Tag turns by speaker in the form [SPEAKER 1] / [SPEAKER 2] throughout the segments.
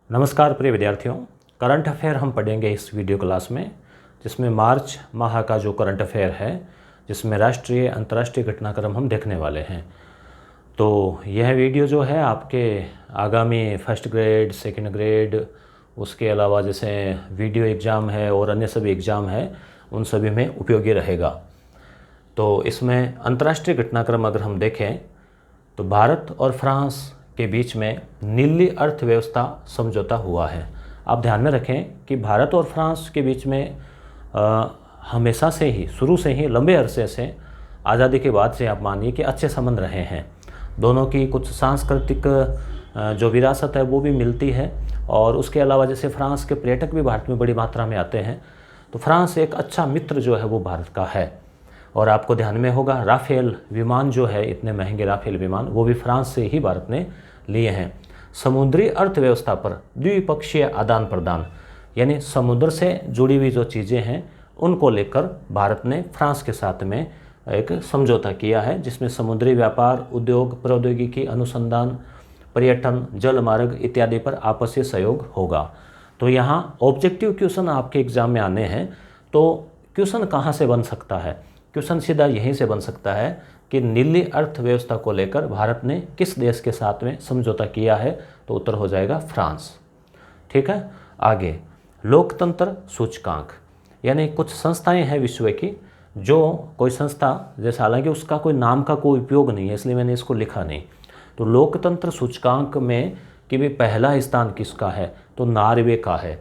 [SPEAKER 1] नमस्कार प्रिय विद्यार्थियों। करंट अफेयर हम पढ़ेंगे इस वीडियो क्लास में, जिसमें मार्च माह का जो करंट अफेयर है, जिसमें राष्ट्रीय अंतर्राष्ट्रीय घटनाक्रम हम देखने वाले हैं। तो यह वीडियो जो है आपके आगामी फर्स्ट ग्रेड, सेकंड ग्रेड, उसके अलावा जैसे वीडियो एग्ज़ाम है और अन्य सभी एग्ज़ाम है, उन सभी में उपयोगी रहेगा। तो इसमें अंतर्राष्ट्रीय घटनाक्रम अगर हम देखें तो भारत और फ्रांस के बीच में नीली अर्थव्यवस्था समझौता हुआ है। आप ध्यान में रखें कि भारत और फ्रांस के बीच में हमेशा से ही, शुरू से ही, लंबे अरसे से, आज़ादी के बाद से आप मानिए कि अच्छे संबंध रहे हैं। दोनों की कुछ सांस्कृतिक जो विरासत है वो भी मिलती है, और उसके अलावा जैसे फ्रांस के पर्यटक भी भारत में बड़ी मात्रा में आते हैं, तो फ्रांस एक अच्छा मित्र जो है वो भारत का है। और आपको ध्यान में होगा राफेल विमान जो है, इतने महंगे राफेल विमान, वो भी फ्रांस से ही भारत ने लिए हैं। समुद्री अर्थव्यवस्था पर द्विपक्षीय आदान प्रदान, यानी समुद्र से जुड़ी हुई जो चीज़ें हैं उनको लेकर भारत ने फ्रांस के साथ में एक समझौता किया है, जिसमें समुद्री व्यापार, उद्योग, प्रौद्योगिकी, अनुसंधान, पर्यटन, जल मार्ग इत्यादि पर आपसी सहयोग होगा। तो यहाँ ऑब्जेक्टिव क्वेश्चन आपके एग्जाम में आने हैं, तो क्वेश्चन कहाँ से बन सकता है? क्वेश्चन सीधा यहीं से बन सकता है कि नीली अर्थव्यवस्था को लेकर भारत ने किस देश के साथ में समझौता किया है, तो उत्तर हो जाएगा फ्रांस। ठीक है। आगे, लोकतंत्र सूचकांक, यानी कुछ संस्थाएं हैं विश्व की, जो कोई संस्था जैसे, हालांकि उसका कोई नाम का कोई उपयोग नहीं है इसलिए मैंने इसको लिखा नहीं, तो लोकतंत्र सूचकांक में कि भी पहला स्थान किसका है, तो नॉर्वे का है।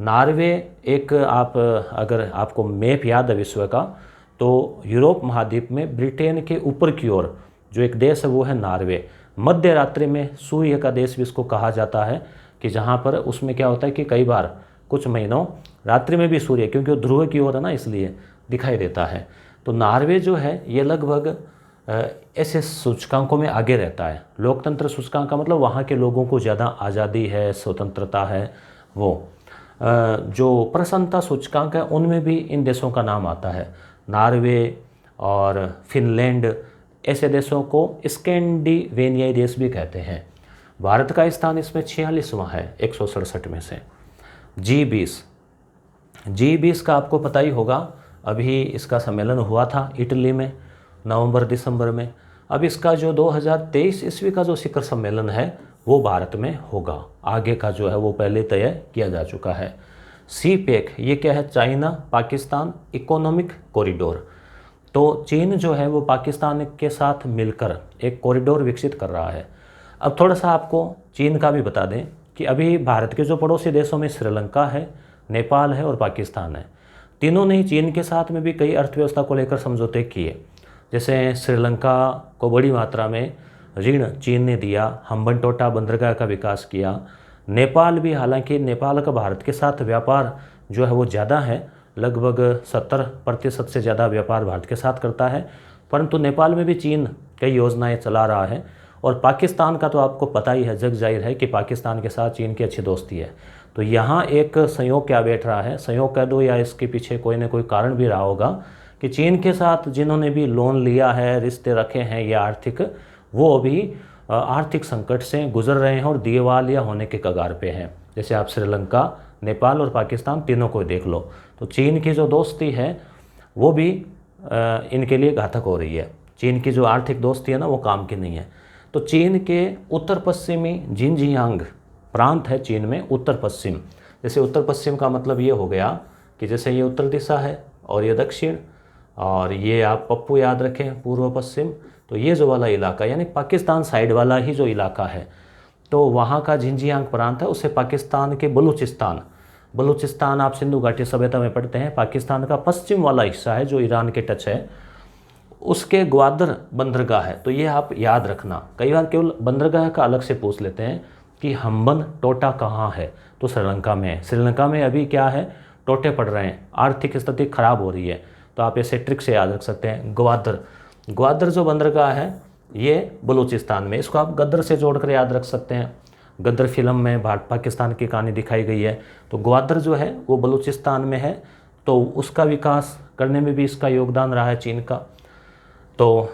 [SPEAKER 1] नॉर्वे एक, आप अगर आपको मैप याद है विश्व का, तो यूरोप महाद्वीप में ब्रिटेन के ऊपर की ओर जो एक देश है वो है नॉर्वे। मध्य रात्रि में सूर्य का देश भी इसको कहा जाता है, कि जहाँ पर उसमें क्या होता है कि कई बार कुछ महीनों रात्रि में भी सूर्य, क्योंकि वो ध्रुव की ओर है ना, इसलिए दिखाई देता है। तो नॉर्वे जो है ये लगभग ऐसे सूचकांकों में आगे रहता है। लोकतंत्र सूचकांक का मतलब वहाँ के लोगों को ज़्यादा आज़ादी है, स्वतंत्रता है। वो जो प्रसन्नता सूचकांक है उनमें भी इन देशों का नाम आता है। नॉर्वे और फिनलैंड, ऐसे देशों को स्कैंडिनेवियाई देश भी कहते हैं। भारत का स्थान इसमें 46वां है 167 में से। G20 का आपको पता ही होगा, अभी इसका सम्मेलन हुआ था इटली में नवंबर दिसंबर में। अब इसका जो 2023 ईस्वी का जो शिखर सम्मेलन है वो भारत में होगा। आगे का जो है वो पहले तय किया जा चुका है। CPEC ये क्या है? China Pakistan economic corridor. तो चीन जो है वो पाकिस्तान के साथ मिलकर एक कॉरिडोर विकसित कर रहा है। अब थोड़ा सा आपको चीन का भी बता दें कि अभी भारत के जो पड़ोसी देशों में श्रीलंका है, नेपाल है और पाकिस्तान है। तीनों ने चीन के साथ में भी कई अर्थव्यवस्था को लेकर समझौते किए। जैसे श्रीलंका को बड़ी मात्रा में ऋण चीन ने दिया, हम्बनटोटा बंदरगाह का विकास किया। नेपाल भी, हालांकि नेपाल का भारत के साथ व्यापार जो है वो ज़्यादा है, लगभग 70% से ज़्यादा व्यापार भारत के साथ करता है, परंतु नेपाल में भी चीन कई योजनाएं चला रहा है। और पाकिस्तान का तो आपको पता ही है, जग जाहिर है कि पाकिस्तान के साथ चीन की अच्छी दोस्ती है। तो यहाँ एक संयोग क्या बैठ रहा है, संयोग कह दो या इसके पीछे कोई ना कोई कारण भी रहा होगा, कि चीन के साथ जिन्होंने भी लोन लिया है, रिश्ते रखे हैं या आर्थिक, वो अभी आर्थिक संकट से गुजर रहे हैं और दिवालिया होने के कगार पे हैं। जैसे आप श्रीलंका, नेपाल और पाकिस्तान तीनों को देख लो, तो चीन की जो दोस्ती है वो भी इनके लिए घातक हो रही है। चीन की जो आर्थिक दोस्ती है ना, वो काम की नहीं है। तो चीन के उत्तर पश्चिमी जिनजियांग प्रांत है चीन में, उत्तर पश्चिम। जैसे उत्तर पश्चिम का मतलब ये हो गया कि जैसे ये उत्तर दिशा है और ये दक्षिण, और ये आप पप्पू याद रखें पूर्व पश्चिम। तो ये जो वाला इलाका, यानी पाकिस्तान साइड वाला ही जो इलाका है, तो वहाँ का जिनजियांग प्रांत है, उससे पाकिस्तान के बलूचिस्तान आप सिंधु घाटी सभ्यता में पढ़ते हैं, पाकिस्तान का पश्चिम वाला हिस्सा है जो ईरान के टच है, उसके ग्वादर बंदरगाह है। तो ये आप याद रखना, कई बार केवल बंदरगाह का अलग से पूछ लेते हैं कि हम्बन टोटा कहाँ है, तो श्रीलंका में है। श्रीलंका में अभी क्या है, टोटे पड़ रहे हैं, आर्थिक स्थिति खराब हो रही है, तो आप ऐसे ट्रिक से याद रख सकते हैं। ग्वादर जो बंदरगाह है ये बलूचिस्तान में, इसको आप गद्र से जोड़कर याद रख सकते हैं। गद्र फिल्म में भारत पाकिस्तान की कहानी दिखाई गई है, तो ग्वादर जो है वो बलूचिस्तान में है, तो उसका विकास करने में भी इसका योगदान रहा है चीन का। तो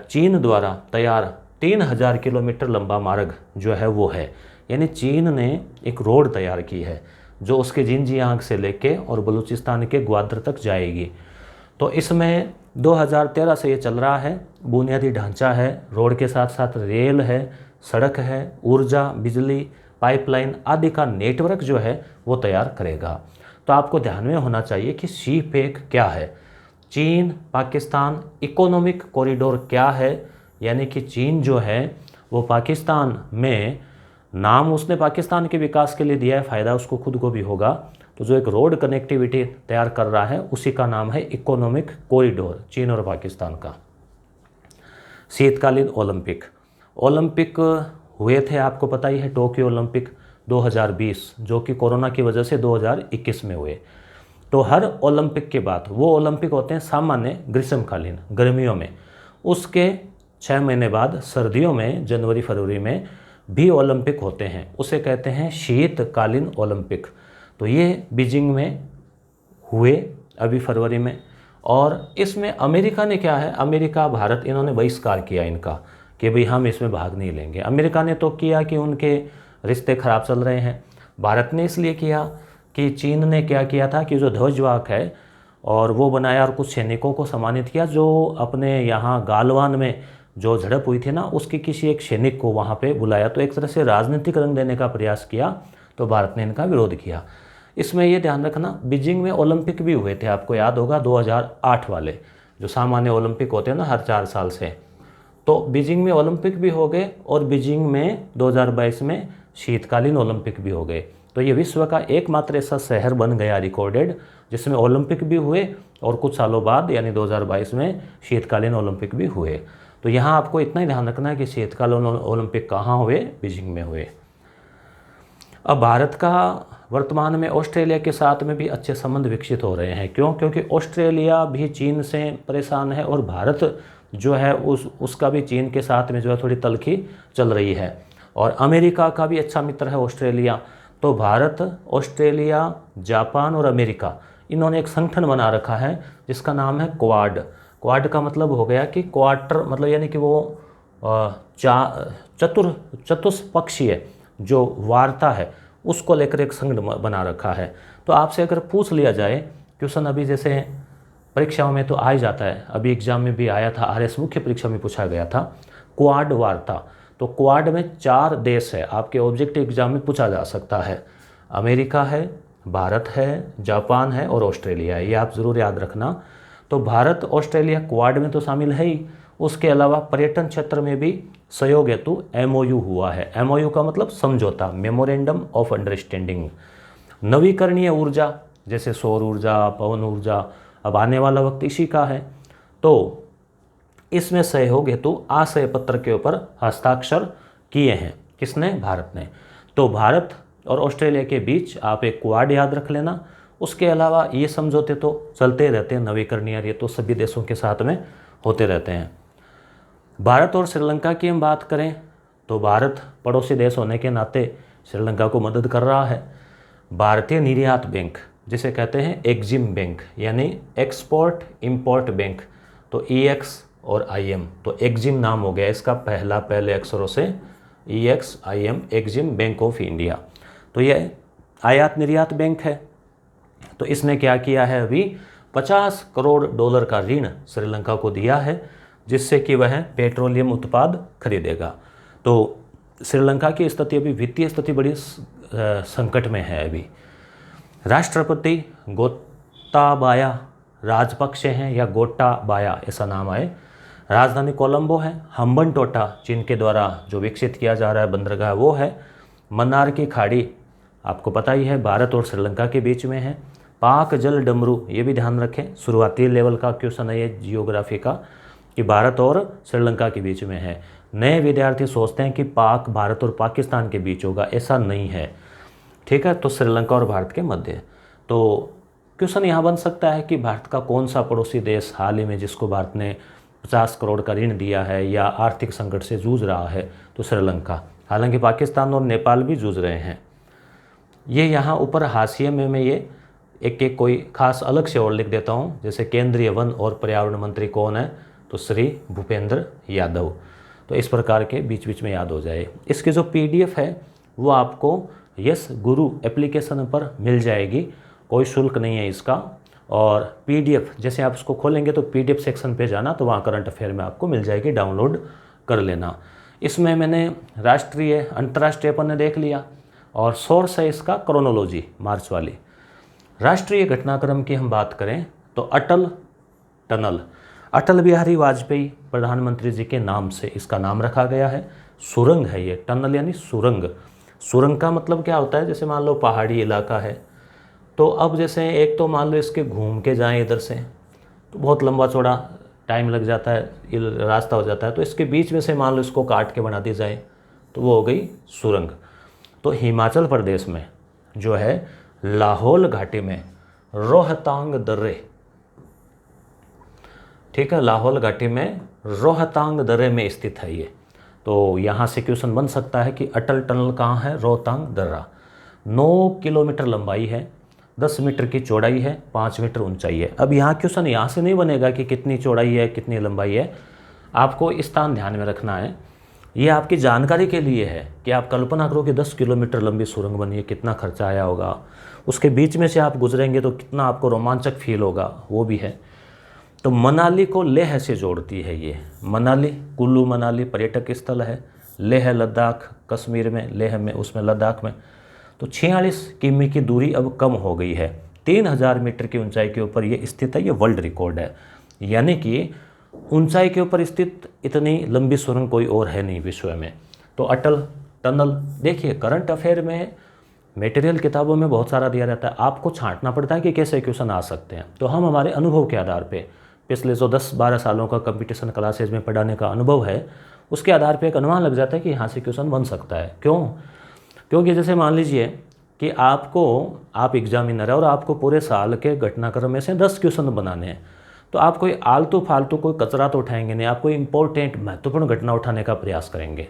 [SPEAKER 1] चीन द्वारा तैयार 3000 किलोमीटर लंबा मार्ग जो है वो है, यानी चीन ने एक रोड तैयार की है जो उसके जिनजियांग से लेके और बलूचिस्तान के ग्वादर तक जाएगी। तो इसमें 2013 से ये चल रहा है। बुनियादी ढांचा है, रोड के साथ साथ रेल है, सड़क है, ऊर्जा, बिजली, पाइपलाइन आदि का नेटवर्क जो है वो तैयार करेगा। तो आपको ध्यान में होना चाहिए कि सी-पैक क्या है, चीन पाकिस्तान इकोनॉमिक कॉरिडोर क्या है, यानी कि चीन जो है वो पाकिस्तान में, नाम उसने पाकिस्तान के विकास के लिए दिया है, फ़ायदा उसको खुद को भी होगा, तो जो एक रोड कनेक्टिविटी तैयार कर रहा है उसी का नाम है इकोनॉमिक कॉरिडोर, चीन और पाकिस्तान का। शीतकालीन ओलंपिक हुए थे, आपको पता ही है, टोक्यो ओलंपिक 2020 जो कि कोरोना की वजह से 2021 में हुए। तो हर ओलंपिक के बाद, वो ओलंपिक होते हैं सामान्य ग्रीष्मकालीन गर्मियों में, उसके 6 महीने बाद सर्दियों में जनवरी फरवरी में भी ओलंपिक होते हैं, उसे कहते हैं शीतकालीन ओलंपिक। तो ये बीजिंग में हुए अभी फरवरी में। और इसमें अमेरिका ने क्या है, अमेरिका भारत इन्होंने बहिष्कार किया इनका कि भाई हम इसमें भाग नहीं लेंगे। अमेरिका ने तो किया कि उनके रिश्ते ख़राब चल रहे हैं। भारत ने इसलिए किया कि चीन ने क्या किया था कि जो ध्वजवाहक है और वो बनाया और कुछ सैनिकों को सम्मानित किया, जो अपने यहाँ गालवान में जो झड़प हुई थी ना, उसके किसी एक सैनिक को वहाँ पे बुलाया। तो एक तरह से राजनीतिक रंग देने का प्रयास किया, तो भारत ने इनका विरोध किया। इसमें ये ध्यान रखना, बीजिंग में ओलंपिक भी हुए थे, आपको याद होगा 2008 वाले, जो सामान्य ओलंपिक होते हैं ना हर 4 साल से। तो बीजिंग में ओलंपिक भी हो गए और बीजिंग में 2022 में शीतकालीन ओलंपिक भी हो गए। तो ये विश्व का एकमात्र ऐसा शहर बन गया रिकॉर्डेड जिसमें ओलंपिक भी हुए और कुछ सालों बाद यानी 2022 में शीतकालीन ओलंपिक भी हुए। तो यहाँ आपको इतना ही ध्यान रखना है कि शीतकालीन ओलंपिक कहाँ हुए, बीजिंग में हुए। अब भारत का वर्तमान में ऑस्ट्रेलिया के साथ में भी अच्छे संबंध विकसित हो रहे हैं। क्यों? क्योंकि ऑस्ट्रेलिया भी चीन से परेशान है और भारत जो है उसका भी चीन के साथ में जो है थोड़ी तल्खी चल रही है। और अमेरिका का भी अच्छा मित्र है ऑस्ट्रेलिया। तो भारत, ऑस्ट्रेलिया, जापान और अमेरिका, इन्होंने एक संगठन बना रखा है जिसका नाम है क्वाड। क्वाड का मतलब हो गया कि क्वार्टर, मतलब यानी कि वो चतुष्पक्षीय जो वार्ता है उसको लेकर एक संगठन बना रखा है। तो आपसे अगर पूछ लिया जाए क्वेश्चन, अभी जैसे परीक्षाओं में तो आ ही जाता है, अभी एग्जाम में भी आया था, आरएस मुख्य परीक्षा में पूछा गया था क्वाड वार्ता। तो क्वाड में 4 देश है, आपके ऑब्जेक्टिव एग्जाम में पूछा जा सकता है। अमेरिका है, भारत है, जापान है और ऑस्ट्रेलिया है, ये आप ज़रूर याद रखना। तो भारत ऑस्ट्रेलिया क्वाड में तो शामिल है ही, उसके अलावा पर्यटन क्षेत्र में भी सहयोग हेतु MOU हुआ है। MOU का मतलब समझौता, मेमोरेंडम ऑफ अंडरस्टैंडिंग। नवीकरणीय ऊर्जा जैसे सौर ऊर्जा, पवन ऊर्जा, अब आने वाला वक्त इसी का है। तो इसमें सहयोग हेतु आशय पत्र के ऊपर हस्ताक्षर किए हैं, किसने? भारत ने। तो भारत और ऑस्ट्रेलिया के बीच आप एक क्वाड याद रख लेना। उसके अलावा ये समझौते तो चलते रहते हैं, नवीकरणीय, ये तो सभी देशों के साथ में होते रहते हैं। भारत और श्रीलंका की हम बात करें तो भारत पड़ोसी देश होने के नाते श्रीलंका को मदद कर रहा है। भारतीय निर्यात बैंक जिसे कहते हैं एक्जिम बैंक, यानी एक्सपोर्ट इंपोर्ट बैंक, तो EX और IM, तो एक्जिम नाम हो गया इसका, पहले अक्षरों से EX IM, Exim bank of India. तो ये आयात निर्यात बैंक है। तो इसने क्या किया है, अभी $50 करोड़ का ऋण श्रीलंका को दिया है जिससे कि वह पेट्रोलियम उत्पाद खरीदेगा। तो श्रीलंका की स्थिति, अभी वित्तीय स्थिति बड़ी संकट में है। अभी राष्ट्रपति गोटाबाया राजपक्षे हैं या गोटाबाया ऐसा नाम है। राजधानी कोलंबो है। हम्बनटोटा चीन के द्वारा जो विकसित किया जा रहा है बंदरगाह वो है। मन्नार की खाड़ी आपको पता ही है, भारत और श्रीलंका के बीच में है। पाक जल डमरू, ये भी ध्यान रखें, शुरुआती लेवल का क्वेश्चन है ये जियोग्राफी का, कि भारत और श्रीलंका के बीच में है। नए विद्यार्थी सोचते हैं कि पाक, भारत और पाकिस्तान के बीच होगा, ऐसा नहीं है, ठीक है। तो श्रीलंका और भारत के मध्य। तो क्वेश्चन यहाँ बन सकता है कि भारत का कौन सा पड़ोसी देश हाल ही में जिसको भारत ने 50 करोड़ का ऋण दिया है या आर्थिक संकट से जूझ रहा है, तो श्रीलंका। हालांकि पाकिस्तान और नेपाल भी जूझ रहे हैं। ये यहाँ ऊपर हाशिए में मैं ये एक कोई खास अलग से और लिख देता हूँ। जैसे केंद्रीय वन और पर्यावरण मंत्री कौन है, तो श्री भूपेंद्र यादव। तो इस प्रकार के बीच बीच में याद हो जाए। इसकी जो PDF है वो आपको यस गुरु एप्लीकेशन पर मिल जाएगी, कोई शुल्क नहीं है इसका। और पीडीएफ जैसे आप उसको खोलेंगे तो पीडीएफ सेक्शन पे जाना, तो वहाँ करंट अफेयर में आपको मिल जाएगी, डाउनलोड कर लेना। इसमें मैंने राष्ट्रीय अंतर्राष्ट्रीय अपन ने देख लिया, और सोर्स है इसका क्रोनोलॉजी मार्च वाली। राष्ट्रीय घटनाक्रम की हम बात करें तो अटल टनल, अटल बिहारी वाजपेयी प्रधानमंत्री जी के नाम से इसका नाम रखा गया है। सुरंग है ये, टनल यानी सुरंग। सुरंग का मतलब क्या होता है, जैसे मान लो पहाड़ी इलाका है, तो अब जैसे एक तो मान लो इसके घूम के जाएं इधर से तो बहुत लंबा चौड़ा टाइम लग जाता है, रास्ता हो जाता है, तो इसके बीच में से मान लो इसको काट के बना दी जाए तो वो हो गई सुरंग। तो हिमाचल प्रदेश में जो है लाहौल घाटी में रोहतांग दर्रे, ठीक है, लाहौल घाटी में रोहतांग दर्रे में स्थित है ये। तो यहाँ से क्वेश्चन बन सकता है कि अटल टनल कहाँ है, रोहतांग दर्रा। 9 किलोमीटर लंबाई है, 10 मीटर की चौड़ाई है, 5 मीटर ऊंचाई है। अब यहाँ क्वेश्चन यहाँ से नहीं बनेगा कि कितनी चौड़ाई है कितनी लंबाई है, आपको स्थान ध्यान में रखना है। ये आपकी जानकारी के लिए है कि आप कल्पना करो कि 10 किलोमीटर लंबी सुरंग बनी है, कितना खर्चा आया होगा, उसके बीच में से आप गुजरेंगे तो कितना आपको रोमांचक फील होगा, वो भी है। तो मनाली को लेह से जोड़ती है ये, मनाली कुल्लू मनाली पर्यटक स्थल है, लेह लद्दाख कश्मीर में, लेह में उसमें लद्दाख में। तो 46 किमी की दूरी अब कम हो गई है, 3000 मीटर की ऊंचाई के ऊपर ये स्थित है, ये वर्ल्ड रिकॉर्ड है। यानी कि ऊंचाई के ऊपर स्थित इतनी लंबी सुरंग कोई और है नहीं विश्व में। तो अटल टनल, देखिए करंट अफेयर में मटेरियल किताबों में बहुत सारा दिया रहता है, आपको छांटना पड़ता है कि कैसे क्वेश्चन आ सकते हैं। तो हम हमारे अनुभव के आधार पे, पिछले जो 10-12 सालों का कंपटीशन क्लासेज में पढ़ाने का अनुभव है, उसके आधार पे एक अनुमान लग जाता है कि यहाँ से क्वेश्चन बन सकता है। क्यों? क्योंकि जैसे मान लीजिए कि आप एग्जामिनर है और आपको पूरे साल के घटनाक्रम में से 10 क्वेश्चन बनाने हैं, तो आप कोई आलतू फालतू कोई कचरा तो उठाएंगे नहीं, आप कोई इंपॉर्टेंट महत्वपूर्ण घटना उठाने का प्रयास करेंगे।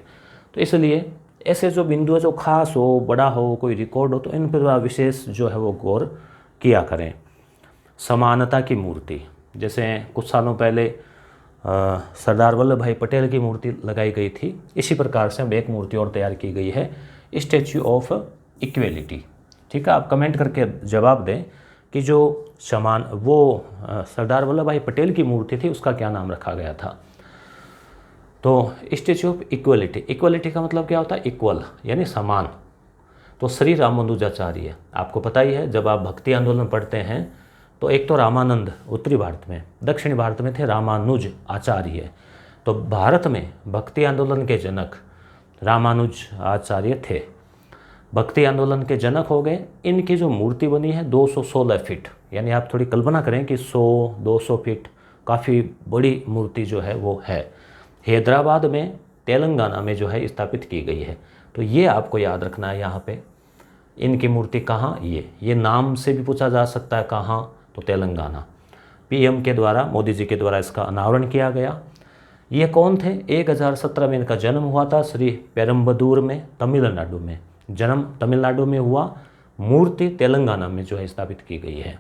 [SPEAKER 1] तो इसलिए ऐसे जो बिंदु है जो खास हो, बड़ा हो, कोई रिकॉर्ड हो, तो इन पर विशेष जो है वो गौर किया करें। समानता की मूर्ति, जैसे कुछ सालों पहले सरदार वल्लभ भाई पटेल की मूर्ति लगाई गई थी, इसी प्रकार से अब एक मूर्ति और तैयार की गई है, स्टैच्यू ऑफ इक्वेलिटी। ठीक है, आप कमेंट करके जवाब दें कि जो सरदार वल्लभ भाई पटेल की मूर्ति थी उसका क्या नाम रखा गया था। तो स्टैच्यू ऑफ इक्वलिटी, इक्वलिटी का मतलब क्या होता है, इक्वल यानी समान। तो श्री रामानुजाचार्य, आपको पता ही है जब आप भक्ति आंदोलन पढ़ते हैं तो एक तो रामानंद उत्तरी भारत में, दक्षिणी भारत में थे रामानुज आचार्य। तो भारत में भक्ति आंदोलन के जनक रामानुज आचार्य थे, भक्ति आंदोलन के जनक हो गए। इनकी जो मूर्ति बनी है 216 फीट, यानी आप थोड़ी कल्पना करें कि 100-200 फीट काफ़ी बड़ी मूर्ति जो है वो है। हैदराबाद में तेलंगाना में जो है स्थापित की गई है। तो ये आपको याद रखना है यहाँ पे, इनकी मूर्ति कहाँ, ये नाम से भी पूछा जा सकता है कहाँ, तो तेलंगाना। पीएम के द्वारा, मोदी जी के द्वारा इसका अनावरण किया गया। ये कौन थे, 1017 में इनका जन्म हुआ था श्री पेरम्बदूर में, तमिलनाडु में। जन्म तमिलनाडु में हुआ, मूर्ति तेलंगाना में जो है स्थापित की गई है।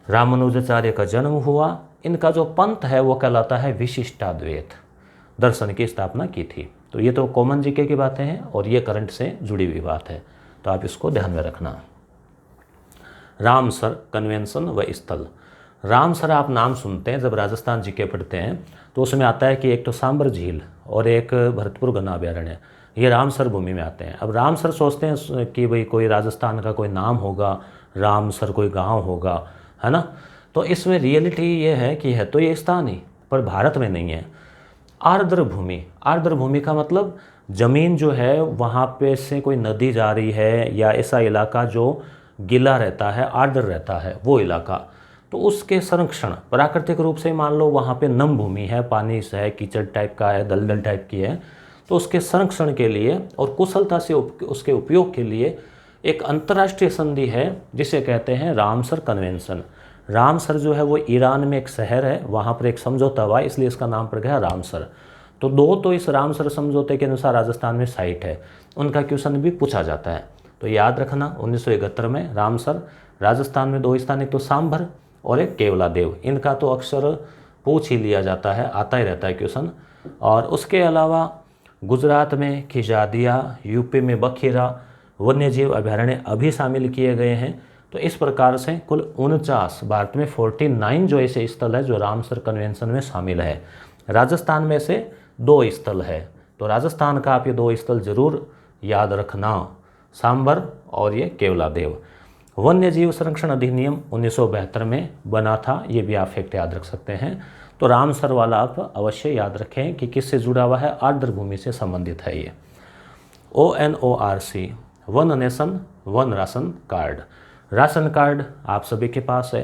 [SPEAKER 1] रामानुजाचार्य का जन्म हुआ, इनका जो पंथ है वो कहलाता है विशिष्टाद्वैत दर्शन की स्थापना की थी। तो ये तो कॉमन जीके की बातें हैं और ये करंट से जुड़ी हुई बात है, तो आप इसको ध्यान में रखना। रामसर कन्वेंशन व स्थल, रामसर आप नाम सुनते हैं जब राजस्थान जीके पढ़ते हैं तो उसमें आता है कि एक तो सांबर झील और एक भरतपुर गन्ना अभ्यारण्य, ये रामसर भूमि में आते हैं। अब रामसर सोचते हैं कि भाई कोई राजस्थान का कोई नाम होगा, रामसर कोई गांव होगा, है ना। तो इसमें रियलिटी ये है कि है तो ये स्थान ही, पर भारत में नहीं है। आर्द्र भूमि, आर्द्र भूमि का मतलब ज़मीन जो है वहाँ पे से कोई नदी जा रही है या ऐसा इलाका जो गीला रहता है, आर्द्र रहता है, वो इलाका। तो उसके संरक्षण, प्राकृतिक रूप से मान लो वहाँ पे नम भूमि है, पानी से है, कीचड़ टाइप का है, दलदल टाइप की है, तो उसके संरक्षण के लिए और कुशलता से उसके उपयोग के लिए एक अंतर्राष्ट्रीय संधि है जिसे कहते हैं रामसर कन्वेंशन। रामसर जो है वो ईरान में एक शहर है, वहाँ पर एक समझौता हुआ, इसलिए इसका नाम पड़ गया रामसर। तो दो तो इस रामसर समझौते के अनुसार राजस्थान में साइट है, उनका क्वेश्चन भी पूछा जाता है। तो याद रखना 1971 में रामसर, राजस्थान में 2 स्थान, एक तो सांभर और एक केवलादेव, इनका तो अक्सर पूछ ही लिया जाता है, आता ही रहता है क्वेश्चन। और उसके अलावा गुजरात में खिजादिया, यूपी में बखीरा वन्यजीव अभयारण्य अभी शामिल किए गए हैं। तो इस प्रकार से कुल 49, भारत में 49 जो ऐसे स्थल है जो रामसर कन्वेंशन में शामिल है। राजस्थान में से 2 स्थल है, तो राजस्थान का आप ये 2 स्थल जरूर याद रखना, सांबर और ये केवलादेव। वन्य जीव संरक्षण अधिनियम 1972 में बना था, ये भी आप फैक्ट याद रख सकते हैं। तो रामसर वाला आप अवश्य याद रखें कि किससे जुड़ा हुआ है, आर्द्र भूमि से संबंधित है ये। ONORC, one nation one ration card. Ration card आप सभी के पास है,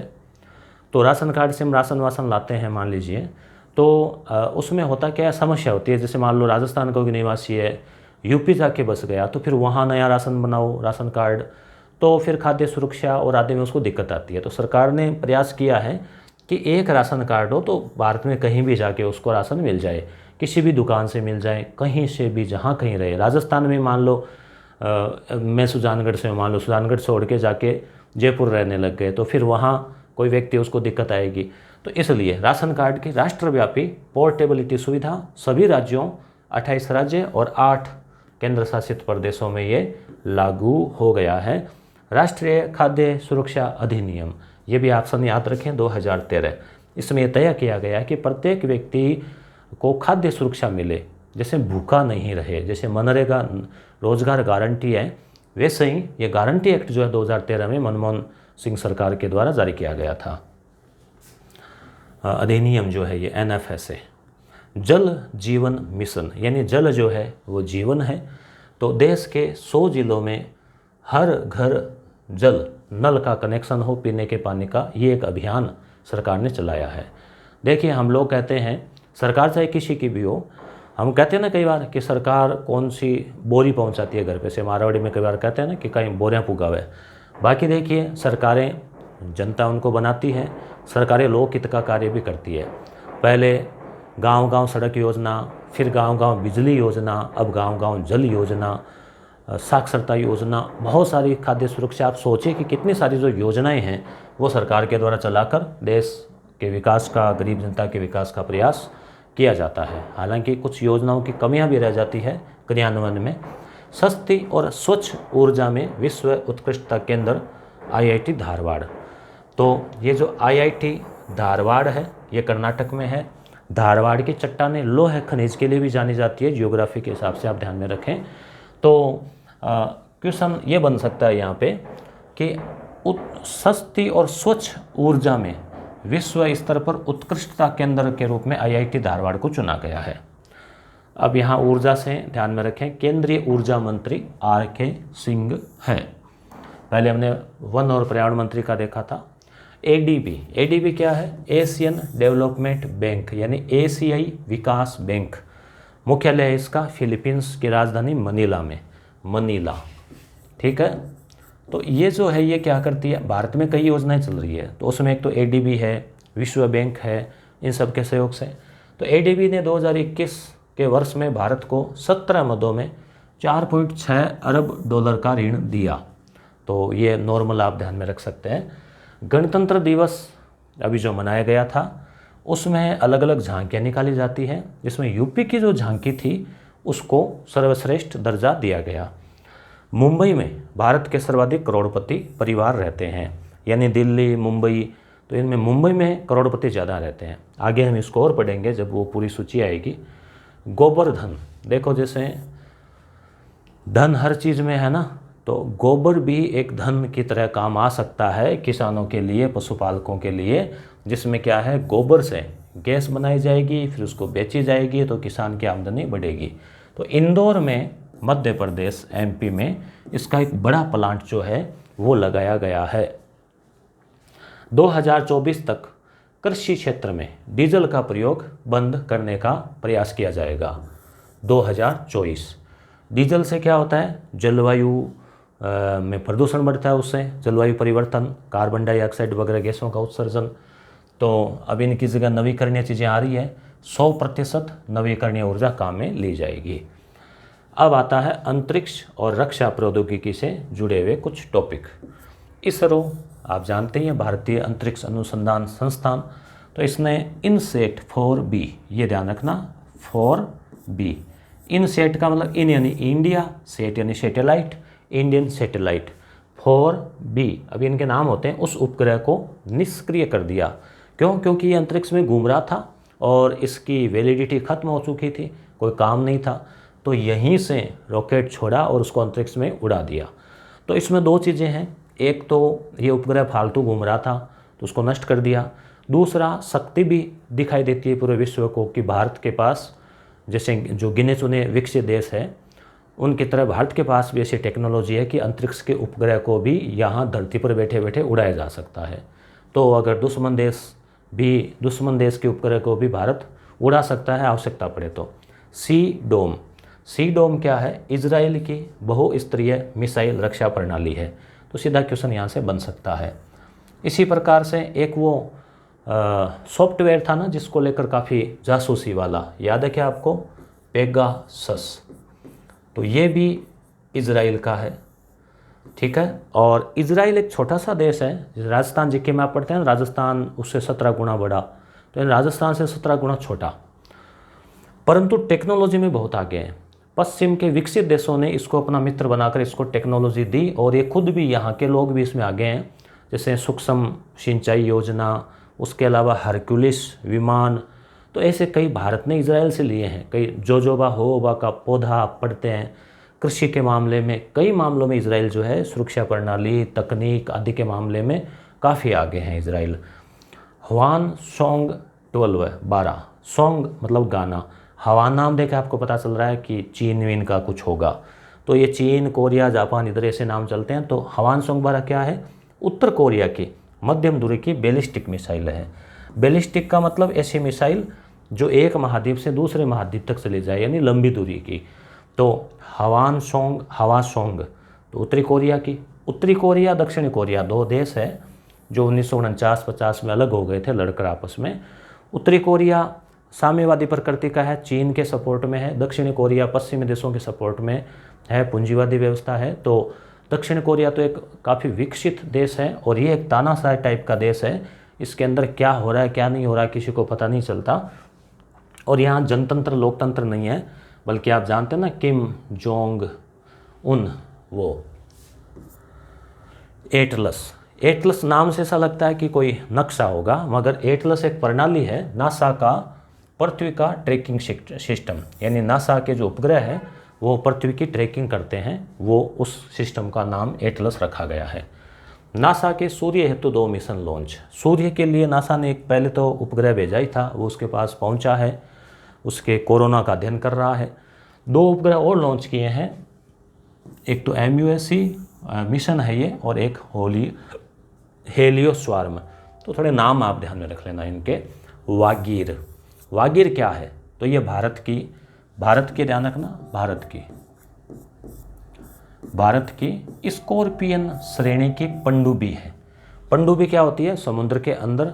[SPEAKER 1] तो राशन कार्ड से हम राशन वासन लाते हैं मान लीजिए, तो उसमें होता क्या है, समस्या होती है। जैसे मान लो राजस्थान का कोई निवासी है, यूपी जाके बस गया, तो फिर वहाँ नया राशन बनाओ राशन कार्ड, तो फिर खाद्य सुरक्षा और आदि में उसको दिक्कत आती है। तो सरकार ने प्रयास किया है कि एक राशन कार्ड हो तो भारत में कहीं भी जाके उसको राशन मिल जाए, किसी भी दुकान से मिल जाए, कहीं से भी जहाँ कहीं रहे। राजस्थान में मान लो मैं सुजानगढ़ से, मान लो सुजानगढ़ छोड़ के जाके जयपुर रहने लग गए, तो फिर वहाँ कोई व्यक्ति उसको दिक्कत आएगी। तो इसलिए राशन कार्ड की राष्ट्रव्यापी पोर्टेबिलिटी सुविधा सभी राज्यों, 28 राज्य और 8 केंद्र शासित प्रदेशों में ये लागू हो गया है। राष्ट्रीय खाद्य सुरक्षा अधिनियम, ये भी आप सब याद रखें, 2013। इसमें यह तय किया गया है कि प्रत्येक व्यक्ति को खाद्य सुरक्षा मिले, जैसे भूखा नहीं रहे। जैसे मनरेगा रोजगार गारंटी है, वैसे ही ये गारंटी एक्ट जो है 2013 में मनमोहन सिंह सरकार के द्वारा जारी किया गया था। अधिनियम जो है ये NFSA, जल जीवन मिशन, यानी जल जो है वो जीवन है। तो देश के 100 जिलों में हर घर जल नल का कनेक्शन हो पीने के पानी का, ये एक अभियान सरकार ने चलाया है। देखिए हम लोग कहते हैं सरकार चाहे किसी की भी हो, हम कहते हैं ना कई बार कि सरकार कौन सी बोरी पहुंचाती है घर पे से, मारवाड़ी में कई बार कहते हैं ना कि कहीं बोरियाँ पुगावे। बाकी देखिए सरकारें, जनता उनको बनाती है, सरकारें लोकहित का कार्य भी करती है। पहले गांव-गांव सड़क योजना, फिर गांव-गांव बिजली योजना, अब गांव-गांव जल योजना, साक्षरता योजना, बहुत सारी खाद्य सुरक्षा। आप सोचिए कि कितनी सारी जो योजनाएं हैं वो सरकार के द्वारा चलाकर देश के विकास का, गरीब जनता के विकास का प्रयास किया जाता है। हालांकि कुछ योजनाओं की कमियां भी रह जाती है क्रियान्वयन में। सस्ती और स्वच्छ ऊर्जा में विश्व उत्कृष्टता केंद्र IIT धारवाड़। तो ये जो IIT धारवाड़ है ये कर्नाटक में है। धारवाड़ की चट्टानें लौह खनिज के लिए भी जानी जाती है, जियोग्राफी के हिसाब से आप ध्यान में रखें। तो क्वेश्चन ये बन सकता है यहाँ पे कि सस्ती और स्वच्छ ऊर्जा में विश्व स्तर पर उत्कृष्टता केंद्र के रूप में IIT धारवाड़ को चुना गया है। अब यहाँ ऊर्जा से ध्यान में रखें, केंद्रीय ऊर्जा मंत्री RK सिंह है। पहले हमने वन और पर्यावरण मंत्री का देखा था। ADB क्या है? एशियन डेवलपमेंट बैंक, यानी ACI विकास बैंक। मुख्यालय है इसका फिलीपींस की राजधानी मनीला में, मनीला, ठीक है। तो ये जो है ये क्या करती है, भारत में कई योजनाएं चल रही है, तो उसमें एक तो ADB है, विश्व बैंक है, इन सब के सहयोग से। तो ADB ने 2021 के वर्ष में भारत को 17 मदों में $4.6 अरब का ऋण दिया। तो ये नॉर्मल आप ध्यान में रख सकते हैं। गणतंत्र दिवस अभी जो मनाया गया था उसमें अलग अलग झांकियाँ निकाली जाती हैं, जिसमें यूपी की जो झांकी थी उसको सर्वश्रेष्ठ दर्जा दिया गया। मुंबई में भारत के सर्वाधिक करोड़पति परिवार रहते हैं, यानी दिल्ली, मुंबई, तो इनमें मुंबई में करोड़पति ज़्यादा रहते हैं। आगे हम इसको और पढ़ेंगे जब वो पूरी सूची आएगी। गोबर धन, देखो जैसे धन हर चीज़ में है ना, तो गोबर भी एक धन की तरह काम आ सकता है किसानों के लिए, पशुपालकों के लिए, जिसमें क्या है गोबर से गैस बनाई जाएगी, फिर उसको बेची जाएगी, तो किसान की आमदनी बढ़ेगी। तो इंदौर में, मध्य प्रदेश MP में इसका एक बड़ा प्लांट जो है वो लगाया गया है। 2024 तक कृषि क्षेत्र में डीजल का प्रयोग बंद करने का प्रयास किया जाएगा। 2024 डीजल से क्या होता है, जलवायु में प्रदूषण बढ़ता है, उससे जलवायु परिवर्तन, कार्बन डाइऑक्साइड वगैरह गैसों का उत्सर्जन। तो अब इनकी जगह नवीकरणीय चीज़ें आ रही है, 100% नवीकरणीय ऊर्जा काम में ली जाएगी। अब आता है अंतरिक्ष और रक्षा प्रौद्योगिकी से जुड़े हुए कुछ टॉपिक। इसरो आप जानते हैं भारतीय अंतरिक्ष अनुसंधान संस्थान, तो इसने INSAT 4B, ये ध्यान रखना 4B, इन सेट का मतलब इन यानी इंडिया, सेट यानी सैटेलाइट, इंडियन सैटेलाइट। 4B अभी इनके नाम होते हैं, उस उपग्रह को निष्क्रिय कर दिया। क्यों? क्योंकि ये अंतरिक्ष में घूम रहा था और इसकी वैलिडिटी ख़त्म हो चुकी थी, कोई काम नहीं था। तो यहीं से रॉकेट छोड़ा और उसको अंतरिक्ष में उड़ा दिया। तो इसमें दो चीज़ें हैं, एक तो ये उपग्रह फालतू घूम रहा था तो उसको नष्ट कर दिया। दूसरा, शक्ति भी दिखाई देती है पूरे विश्व को कि भारत के पास, जैसे जो गिने चुने विकसित देश है उनकी तरह भारत के पास भी ऐसी टेक्नोलॉजी है कि अंतरिक्ष के उपग्रह को भी यहाँ धरती पर बैठे बैठे उड़ाया जा सकता है। तो अगर दुश्मन देश के उपग्रह को भी भारत उड़ा सकता है आवश्यकता पड़े तो। सी डोम क्या है? इजराइल की बहुस्तरीय मिसाइल रक्षा प्रणाली है। तो सीधा क्वेश्चन यहाँ से बन सकता है। इसी प्रकार से एक वो सॉफ्टवेयर था ना जिसको लेकर काफ़ी जासूसी वाला, याद है क्या आपको? पेगासस। तो ये भी इजराइल का है, ठीक है। और इजराइल एक छोटा सा देश है, राजस्थान जीके में आप पढ़ते हैं, राजस्थान उससे 17 गुना बड़ा, तो राजस्थान से 17 गुना छोटा, परंतु टेक्नोलॉजी में बहुत आगे हैं। पश्चिम के विकसित देशों ने इसको अपना मित्र बनाकर इसको टेक्नोलॉजी दी और ये खुद भी, यहाँ के लोग भी इसमें आगे हैं। जैसे सूक्ष्म सिंचाई योजना, उसके अलावा हरक्यूलिस विमान, तो ऐसे कई भारत ने इजराइल से लिए हैं। कई जोजोबा होबा का पौधा आप पढ़ते हैं। कृषि के मामले में कई मामलों में इजराइल जो है सुरक्षा प्रणाली, तकनीक आदि के मामले में काफ़ी आगे हैं इजराइल। हवानसोंग 12 सॉन्ग मतलब गाना, हवा नाम देकर आपको पता चल रहा है कि चीन वीन का कुछ होगा। तो ये चीन, कोरिया, जापान इधर ऐसे नाम चलते हैं। तो हवानसोंग 12 क्या है? उत्तर कोरिया की मध्यम दूरी की बैलिस्टिक मिसाइल है। बैलिस्टिक का मतलब ऐसी मिसाइल जो एक महाद्वीप से दूसरे महाद्वीप तक चली जाए, यानी लंबी दूरी की। तो हवासोंग तो उत्तरी कोरिया की। उत्तरी कोरिया, दक्षिणी कोरिया दो देश है जो 1949-50 में अलग हो गए थे लड़कर आपस में। उत्तरी कोरिया साम्यवादी प्रकृति का है, चीन के सपोर्ट में है। दक्षिणी कोरिया पश्चिमी देशों के सपोर्ट में है, पूंजीवादी व्यवस्था है। तो दक्षिण कोरिया तो एक काफ़ी विकसित देश है और ये एक तानाशाह टाइप का देश है। इसके अंदर क्या हो रहा है क्या नहीं हो रहा है किसी को पता नहीं चलता। और यहाँ जनतंत्र लोकतंत्र नहीं है, बल्कि आप जानते हैं ना किम जोंग उन, वो एटलस नाम से ऐसा लगता है कि कोई नक्शा होगा, मगर एटलस एक प्रणाली है नासा का पृथ्वी का ट्रैकिंग सिस्टम। यानी नासा के जो उपग्रह है वो पृथ्वी की ट्रैकिंग करते हैं, वो उस सिस्टम का नाम एटलस रखा गया है। नासा के सूर्य हेतु 2 मिशन लॉन्च। सूर्य के लिए नासा ने एक पहले तो उपग्रह भेजा ही था, वो उसके पास पहुंचा है, उसके कोरोना का अध्ययन कर रहा है। 2 उपग्रह और लॉन्च किए हैं, एक तो MUSC मिशन है ये और एक हेलियोस्वार्म। तो थोड़े नाम आप ध्यान में रख लेना इनके। वागीर क्या है? तो ये भारत की ध्यान रखना, भारत की स्कॉर्पियन श्रेणी की पनडुब्बी है। पनडुब्बी क्या होती है? समुद्र के अंदर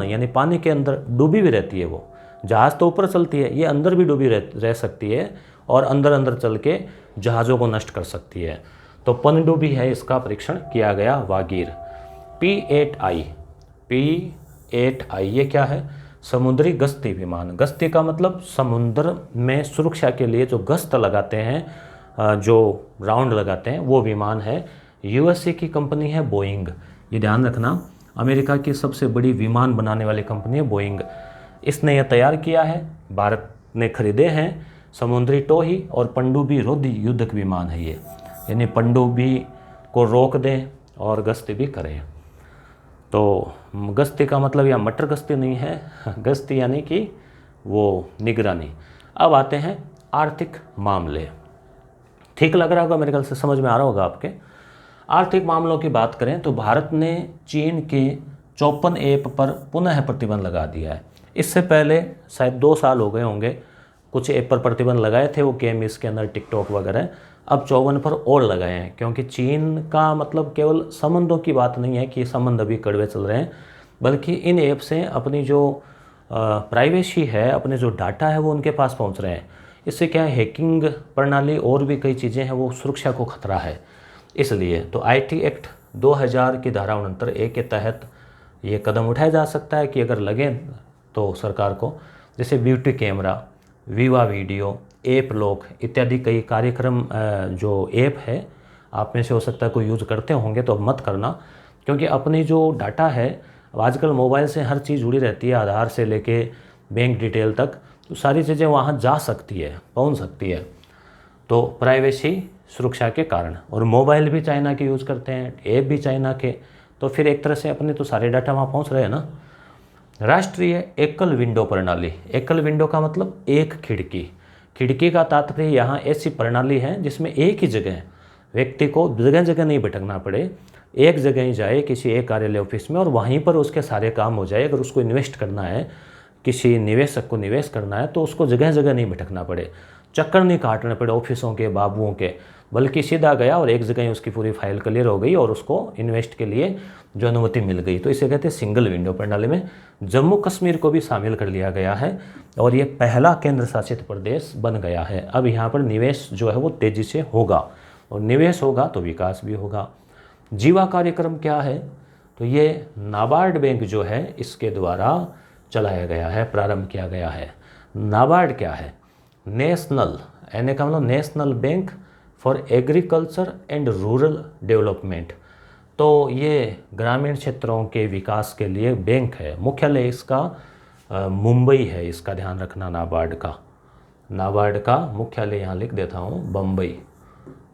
[SPEAKER 1] यानी पानी के अंदर डूबी भी रहती है। वो जहाज़ तो ऊपर चलती है, ये अंदर भी डूबी रह सकती है और अंदर चल के जहाज़ों को नष्ट कर सकती है। तो पनडुब्बी है, इसका परीक्षण किया गया वागीर। P-8I ये क्या है? समुद्री गश्ती विमान। गश्ती का मतलब समुद्र में सुरक्षा के लिए जो गश्त लगाते हैं, जो राउंड लगाते हैं, वो विमान है। USA की कंपनी है बोइंग, ये ध्यान रखना। अमेरिका की सबसे बड़ी विमान बनाने वाली कंपनी है बोइंग। इसने यह तैयार किया है, भारत ने खरीदे हैं। समुद्री टोही और पनडुब्बी रोधी युद्धक विमान है ये, यानी पनडुब्बी को रोक दें और गश्ती भी करें। तो गश्ती का मतलब या मटर गश्ती नहीं है, गश्ती यानी कि वो निगरानी। अब आते हैं आर्थिक मामले। ठीक लग रहा होगा मेरे ख्याल से, समझ में आ रहा होगा आपके। आर्थिक मामलों की बात करें तो भारत ने चीन के 54 ऐप पर पुनः प्रतिबंध लगा दिया है। इससे पहले शायद 2 साल हो गए होंगे, कुछ ऐप पर प्रतिबंध लगाए थे, वो गेम इसके अंदर टिकटॉक वगैरह। अब 54 पर और लगाए हैं, क्योंकि चीन का मतलब केवल संबंधों की बात नहीं है कि संबंध अभी कड़वे चल रहे हैं, बल्कि इन ऐप से अपनी जो प्राइवेसी है, अपने जो डाटा है वो उनके पास पहुंच रहे हैं। इससे क्या है, हैकिंग प्रणाली और भी कई चीज़ें हैं, वो सुरक्षा को खतरा है। इसलिए तो IT एक्ट 2000 की धारा 69A के तहत ये कदम उठाया जा सकता है कि अगर लगे तो सरकार को, जैसे ब्यूटी कैमरा, विवा वीडियो, ऐप लॉक इत्यादि कई कार्यक्रम जो ऐप है आप में से हो सकता है कोई यूज़ करते होंगे, तो अब मत करना, क्योंकि अपनी जो डाटा है आजकल मोबाइल से हर चीज़ जुड़ी रहती है, आधार से लेके बैंक डिटेल तक, तो सारी चीज़ें वहाँ जा सकती है, पहुँच सकती है। तो प्राइवेसी सुरक्षा के कारण, और मोबाइल भी चाइना के यूज़ करते हैं, ऐप भी चाइना के, तो फिर एक तरह से अपने तो सारे डाटा वहाँ पहुँच रहे हैं ना। राष्ट्रीय एकल विंडो प्रणाली, एकल विंडो का मतलब एक खिड़की, खिड़की का तात्पर्य यहाँ ऐसी प्रणाली है जिसमें एक ही जगह व्यक्ति को जगह जगह नहीं भटकना पड़े, एक जगह ही जाए किसी एक कार्यालय ऑफिस में और वहीं पर उसके सारे काम हो जाए। अगर उसको इन्वेस्ट करना है, किसी निवेशक को निवेश करना है, तो उसको जगह जगह नहीं भटकना पड़े, चक्कर नहीं काटने पड़े ऑफिसों के, बाबुओं के, बल्कि सीधा गया और एक जगह ही उसकी पूरी फाइल क्लियर हो गई और उसको इन्वेस्ट के लिए जो अनुमति मिल गई। तो इसे कहते हैं सिंगल विंडो प्रणाली में जम्मू कश्मीर को भी शामिल कर लिया गया है और ये पहला केंद्र शासित प्रदेश बन गया है। अब यहाँ पर निवेश जो है वो तेज़ी से होगा और निवेश होगा तो विकास भी होगा। जीवा कार्यक्रम क्या है? तो ये नाबार्ड बैंक जो है इसके द्वारा चलाया गया है, प्रारंभ किया गया है। नाबार्ड क्या है? नेशनल, एन का मतलब national bank for agriculture and rural development. तो ये ग्रामीण क्षेत्रों के विकास के लिए बैंक है। मुख्यालय इसका मुंबई है, इसका ध्यान रखना। नाबार्ड का मुख्यालय यहाँ लिख देता हूँ, बम्बई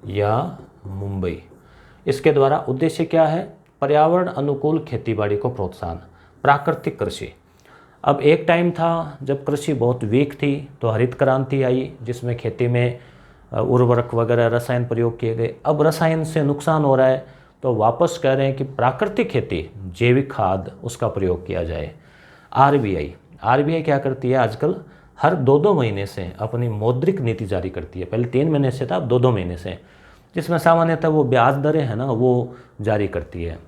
[SPEAKER 1] या मुंबई। इसके द्वारा उद्देश्य क्या है? पर्यावरण अनुकूल खेतीबाड़ी को प्रोत्साहन, प्राकृतिक कृषि। अब एक टाइम था जब कृषि बहुत वीक थी, तो हरित क्रांति आई जिसमें खेती में उर्वरक वगैरह रसायन प्रयोग किए गए। अब रसायन से नुकसान हो रहा है, तो वापस कह रहे हैं कि प्राकृतिक खेती, जैविक खाद, उसका प्रयोग किया जाए। आरबीआई क्या करती है आजकल? हर 2-2 महीने से अपनी मौद्रिक नीति जारी करती है। पहले 3 महीने से था, अब 2-2 महीने से, जिसमें सामान्यतः वो ब्याज दरें हैं ना वो जारी करती है।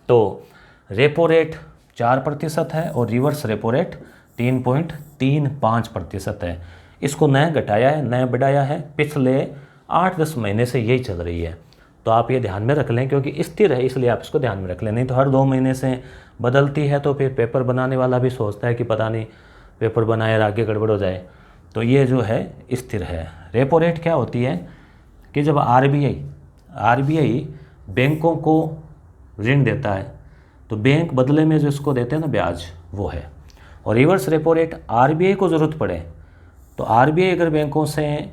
[SPEAKER 1] तो रेपो रेट 4% है और रिवर्स रेपो रेट 3.35% है। इसको नया घटाया है, नया बढ़ाया है, पिछले 8-10 महीने से यही चल रही है। तो आप ये ध्यान में रख लें, क्योंकि स्थिर है इसलिए आप इसको ध्यान में रख लें, नहीं तो हर 2 महीने से बदलती है तो फिर पेपर बनाने वाला भी सोचता है कि पता नहीं पेपर बनाए और आगे गड़बड़ हो जाए। तो ये जो है स्थिर है। रेपो रेट क्या होती है कि जब आरबीआई बैंकों को ऋण देता है तो बैंक बदले में जो इसको देते हैं ना ब्याज, वो है। और रिवर्स रेपो रेट आरबीआई को ज़रूरत पड़े तो आरबीआई अगर बैंकों से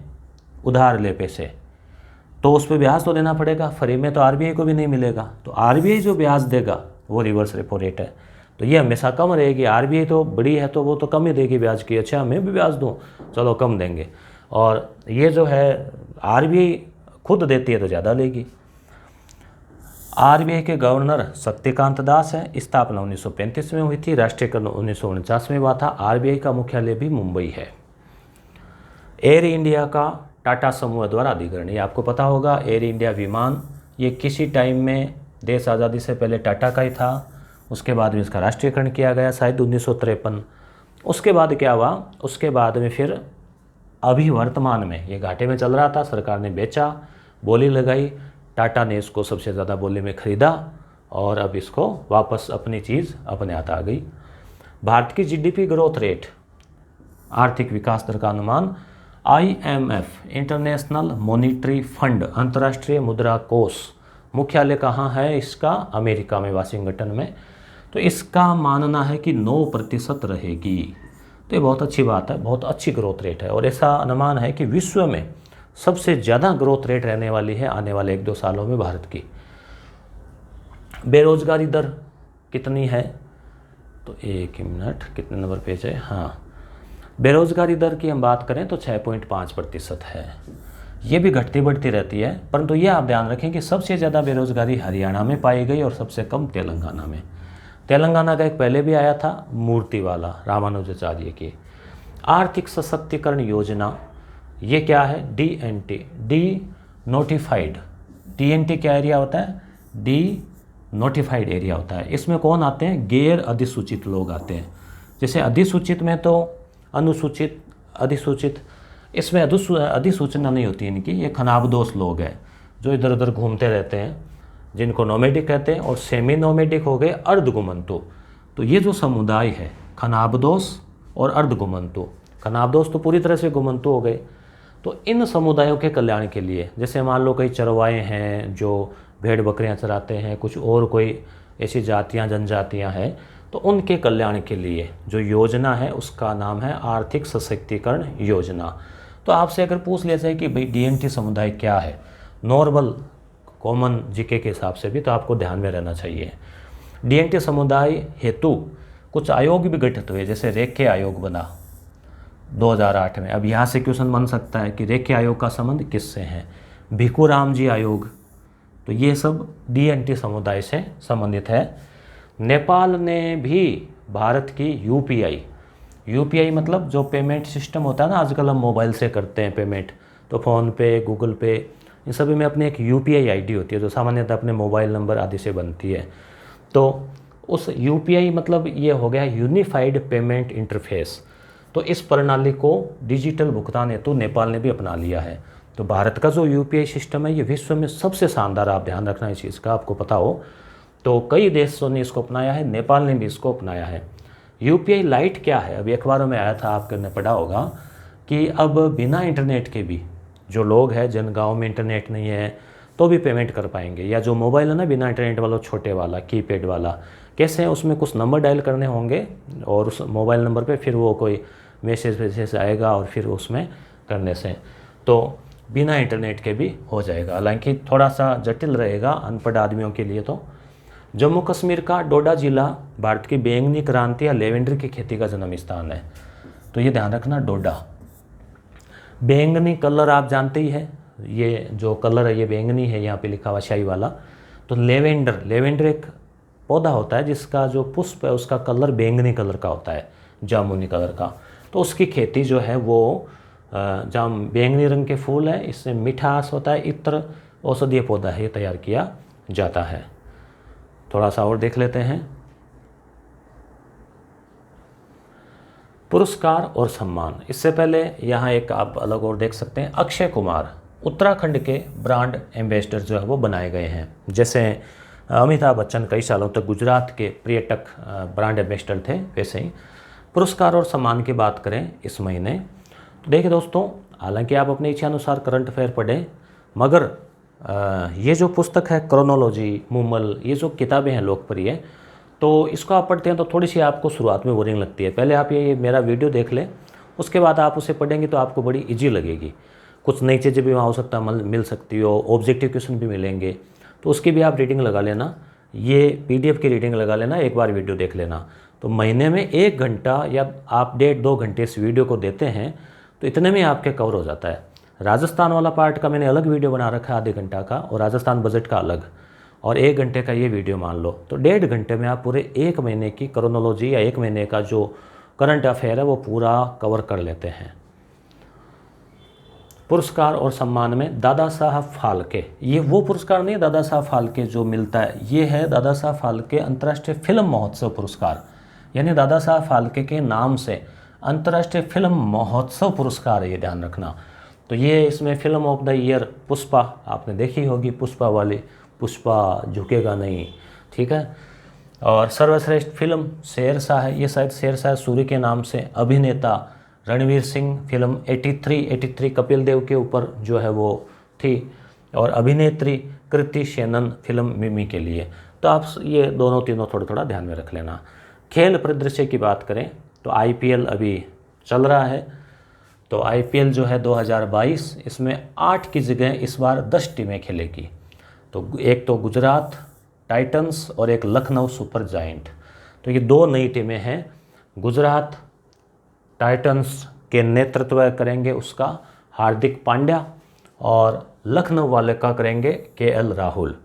[SPEAKER 1] उधार ले पैसे तो उस पर ब्याज तो देना पड़ेगा, फ्री में तो आरबीआई को भी नहीं मिलेगा। तो आरबीआई जो ब्याज देगा वो रिवर्स रेपो रेट है। तो ये हमेशा कम रहेगी। आरबीआई तो बड़ी है तो वो तो कम ही देगी ब्याज की, अच्छा मैं भी ब्याज दूँ, चलो कम देंगे। और ये जो है आरबीआई खुद देती है तो ज़्यादा लेगी। आरबीआई के गवर्नर शक्तिकांत दास है। स्थापना 1935 में हुई थी, राष्ट्रीयकरण 1949 में हुआ था। आरबीआई का मुख्यालय भी मुंबई है। एयर इंडिया का टाटा समूह द्वारा अधिग्रहण, ये आपको पता होगा। एयर इंडिया विमान ये किसी टाइम में देश आज़ादी से पहले टाटा का ही था, उसके बाद में इसका राष्ट्रीयकरण किया गया शायद 1953। उसके बाद क्या हुआ? उसके बाद में फिर अभी वर्तमान में ये घाटे में चल रहा था, सरकार ने बेचा, बोली लगाई, टाटा ने इसको सबसे ज़्यादा बोली में ख़रीदा और अब इसको वापस अपनी चीज़ अपने हाथ आ गई। भारत की जीडीपी ग्रोथ रेट, आर्थिक विकास दर का अनुमान, आईएमएफ इंटरनेशनल मॉनिटरी फंड, अंतर्राष्ट्रीय मुद्रा कोष, मुख्यालय कहाँ है इसका? अमेरिका में, वाशिंगटन में। तो इसका मानना है कि 9% रहेगी। तो ये बहुत अच्छी बात है, बहुत अच्छी ग्रोथ रेट है। और ऐसा अनुमान है कि विश्व में सबसे ज़्यादा ग्रोथ रेट रहने वाली है आने वाले 1-2 सालों में भारत की। बेरोजगारी दर कितनी है? तो एक मिनट, कितने नंबर पेज है? हाँ, बेरोजगारी दर की हम बात करें तो 6.5% है। ये भी घटती बढ़ती रहती है, परंतु ये आप ध्यान रखें कि सबसे ज़्यादा बेरोजगारी हरियाणा में पाई गई और सबसे कम तेलंगाना में। तेलंगाना का एक पहले भी आया था, मूर्ति वाला, रामानुजाचार्य की। आर्थिक सशक्तिकरण योजना, ये क्या है? DNT, D notified. डीएनटी क्या एरिया होता है? डी नोटिफाइड एरिया होता है। इसमें कौन आते हैं? गैर अधिसूचित लोग आते हैं। जैसे अधिसूचित में तो अनुसूचित, अधिसूचित, इसमें अधिसूचना नहीं होती इनकी। ये खनाबदोश लोग हैं जो इधर उधर घूमते रहते हैं, जिनको नोमेडिक कहते हैं। और सेमी नोमेडिक हो गए अर्धघुमंतु। तो ये जो समुदाय है खनाबदोश और अर्धघुमंतु, खनाबदोश तो पूरी तरह से घुमंतु हो गए, तो इन समुदायों के कल्याण के लिए, जैसे मान लो कई चरवाहे हैं जो भेड़ बकरियां चराते हैं, कुछ और कोई ऐसी जातियां जनजातियां हैं, तो उनके कल्याण के लिए जो योजना है उसका नाम है आर्थिक सशक्तिकरण योजना। तो आपसे अगर पूछ लिया जाए कि भाई डीएनटी समुदाय क्या है, नॉर्मल कॉमन जीके के हिसाब से भी तो आपको ध्यान में रहना चाहिए। डीएनटी समुदाय हेतु कुछ आयोग भी गठित हुए, जैसे रेखे आयोग बना 2008 में। अब यहाँ से क्वेश्चन बन सकता है कि रेखे आयोग का संबंध किससे है? भिखुराम जी आयोग, तो ये सब डीएनटी समुदाय से संबंधित है। नेपाल ने भी भारत की यूपीआई मतलब जो पेमेंट सिस्टम होता है ना, आजकल हम मोबाइल से करते हैं पेमेंट, तो फ़ोन पे, गूगल पे, इन सभी में अपनी एक यूपीआई आईडी होती है जो सामान्यतः अपने मोबाइल नंबर आदि से बनती है। तो उस यूपीआई मतलब ये हो गया यूनिफाइड पेमेंट इंटरफेस। तो इस प्रणाली को डिजिटल भुगतान हेतु नेपाल ने भी अपना लिया है। तो भारत का जो यूपीआई सिस्टम है ये विश्व में सबसे शानदार, आप ध्यान रखना इस चीज़ का, आपको पता हो तो कई देशों ने इसको अपनाया है, नेपाल ने भी इसको अपनाया है। यूपीआई लाइट क्या है? अभी अखबारों में आया था, आपने पढ़ा होगा कि अब बिना इंटरनेट के भी जो लोग हैं, जिन गाँव में इंटरनेट नहीं है तो भी पेमेंट कर पाएंगे, या जो मोबाइल है ना बिना इंटरनेट वाला, छोटे वाला कीपैड वाला, कैसे है, उसमें कुछ नंबर डायल करने होंगे और उस मोबाइल नंबर पे फिर वो कोई मैसेज आएगा और फिर उसमें करने से तो बिना इंटरनेट के भी हो जाएगा। हालांकि थोड़ा सा जटिल रहेगा अनपढ़ आदमियों के लिए। तो जम्मू कश्मीर का डोडा जिला भारत की बैंगनी क्रांति या लेवेंडर की खेती का जन्म स्थान है। तो ये ध्यान रखना, डोडा। बैंगनी कलर आप जानते ही है, ये जो कलर है ये बैंगनी है, यहाँ पे लिखा हुआ शाही वाला। तो लेवेंडर एक पौधा होता है जिसका जो पुष्प है उसका कलर बैंगनी कलर का होता है, जामुनी कलर का। तो उसकी खेती जो है वो बैंगनी रंग के फूल है, इससे मिठास होता है, इत्र औषधीय पौधा है, ये तैयार किया जाता है। थोड़ा सा और देख लेते हैं। पुरस्कार और सम्मान, इससे पहले यहाँ एक आप अलग और देख सकते हैं, अक्षय कुमार उत्तराखंड के ब्रांड एम्बेसडर जो है वो बनाए गए हैं। जैसे अमिताभ बच्चन कई सालों तक गुजरात के पर्यटक ब्रांड एम्बेसडर थे, वैसे ही पुरस्कार और सम्मान की बात करें इस महीने, तो देखिए दोस्तों, हालांकि आप अपनी इच्छा अनुसार करंट अफेयर पढ़ें, मगर ये जो पुस्तक है क्रोनोलॉजी, मूमल, ये जो किताबें हैं लोकप्रिय, तो इसको आप पढ़ते हैं तो थोड़ी सी आपको शुरुआत में बोरिंग लगती है। पहले आप ये मेरा वीडियो देख लें, उसके बाद आप उसे पढ़ेंगे तो आपको बड़ी ईजी लगेगी। कुछ नई चीज़ें भी वहाँ हो सकता है मिल सकती हो, ऑब्जेक्टिव क्वेश्चन भी मिलेंगे, तो उसकी भी आप रीडिंग लगा लेना। ये पीडीएफ की रीडिंग लगा लेना, एक बार वीडियो देख लेना। तो महीने में 1 घंटा या आप 1.5-2 घंटे इस वीडियो को देते हैं तो इतने में आपके कवर हो जाता है। राजस्थान वाला पार्ट का मैंने अलग वीडियो बना रखा है आधे घंटा का, और राजस्थान बजट का अलग, और 1 घंटे का ये वीडियो मान लो, तो 1.5 घंटे में आप पूरे 1 महीने की क्रोनोलॉजी या 1 महीने का जो करंट अफेयर है वो पूरा कवर कर लेते हैं। पुरस्कार और सम्मान में दादा साहब फाल्के, ये वो पुरस्कार नहीं है दादा साहब फाल्के जो मिलता है, ये है दादा साहब फाल्के अंतर्राष्ट्रीय फिल्म महोत्सव पुरस्कार, यानी दादा साहब फाल्के के नाम से अंतर्राष्ट्रीय फिल्म महोत्सव पुरस्कार है, ये ध्यान रखना। तो ये इसमें film of the year Pushpa आपने देखी होगी, पुष्पा वाली, पुष्पा झुकेगा नहीं, ठीक है। और सर्वश्रेष्ठ फिल्म शेरशाह है, ये शायद शेरशाह सूरी के नाम से। अभिनेता रणवीर सिंह, फिल्म 83 कपिल देव के ऊपर जो है वो थी। और अभिनेत्री कृति सेनन, फिल्म मिमी के लिए। तो आप ये दोनों तीनों थोड़ा थोड़ा ध्यान में रख लेना। खेल परिदृश्य की बात करें तो आईपीएल अभी चल रहा है, तो आईपीएल जो है 2022, इसमें 8 की जगह इस बार 10 टीमें खेलेगी। तो एक तो गुजरात टाइटंस और एक लखनऊ सुपर जायंट, तो ये 2 नई टीमें हैं। गुजरात टाइटंस के नेतृत्व करेंगे उसका हार्दिक पांड्या, और लखनऊ वाले का करेंगे केएल राहुल।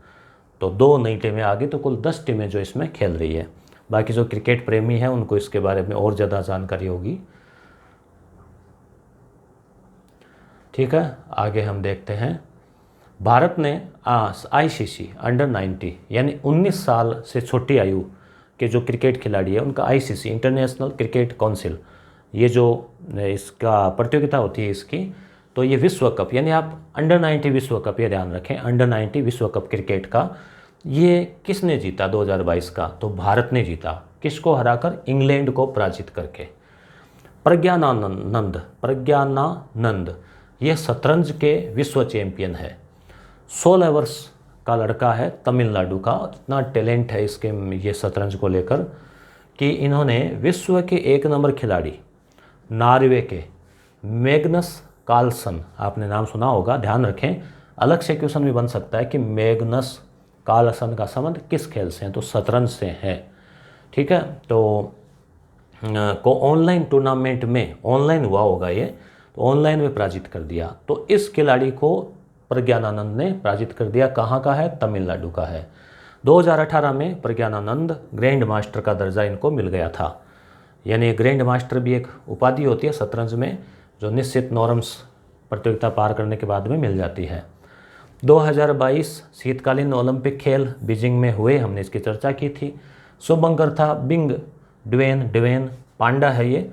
[SPEAKER 1] तो 2 नई टीमें आ गई, तो कुल 10 टीमें जो इसमें खेल रही है। बाकी जो क्रिकेट प्रेमी हैं उनको इसके बारे में और ज़्यादा जानकारी होगी, ठीक है। आगे हम देखते हैं। भारत ने आईसीसी अंडर 90 यानी 19 साल से छोटी आयु के जो क्रिकेट खिलाड़ी है उनका आईसीसी इंटरनेशनल क्रिकेट काउंसिल, ये जो इसका प्रतियोगिता होती है इसकी, तो ये विश्व कप, यानी आप अंडर 90 विश्व कप, ये ध्यान रखें, अंडर 90 विश्व कप क्रिकेट का, ये किसने जीता 2022 का? तो भारत ने जीता। किसको हराकर? इंग्लैंड को पराजित करके। प्रज्ञानानंद ये शतरंज के विश्व चैंपियन है। 16 वर्ष का लड़का है, तमिलनाडु का। इतना टैलेंट है इसके ये शतरंज को लेकर कि इन्होंने विश्व के 1 नंबर खिलाड़ी नॉर्वे के मैग्नस कार्लसन, आपने नाम सुना होगा, ध्यान रखें, अलग से क्वेश्चन भी बन सकता है कि मैग्नस कार्लसन का संबंध किस खेल से है, तो शतरंज से है। ठीक है, तो को ऑनलाइन टूर्नामेंट में, ऑनलाइन हुआ होगा ये, तो ऑनलाइन में पराजित कर दिया। तो इस खिलाड़ी को प्रज्ञानानंद ने पराजित कर दिया। कहाँ का है? तमिलनाडु का है। 2018 में प्रज्ञानानंद ग्रैंड मास्टर का दर्जा इनको मिल गया था। यानी ग्रैंड मास्टर भी एक उपाधि होती है शतरंज में, जो निश्चित नॉर्म्स प्रतियोगिता पार करने के बाद में मिल जाती है। 2022 शीतकालीन ओलंपिक खेल बीजिंग में हुए, हमने इसकी चर्चा की थी। शुभंकर था बिंग ड्वेन पांडा है ये,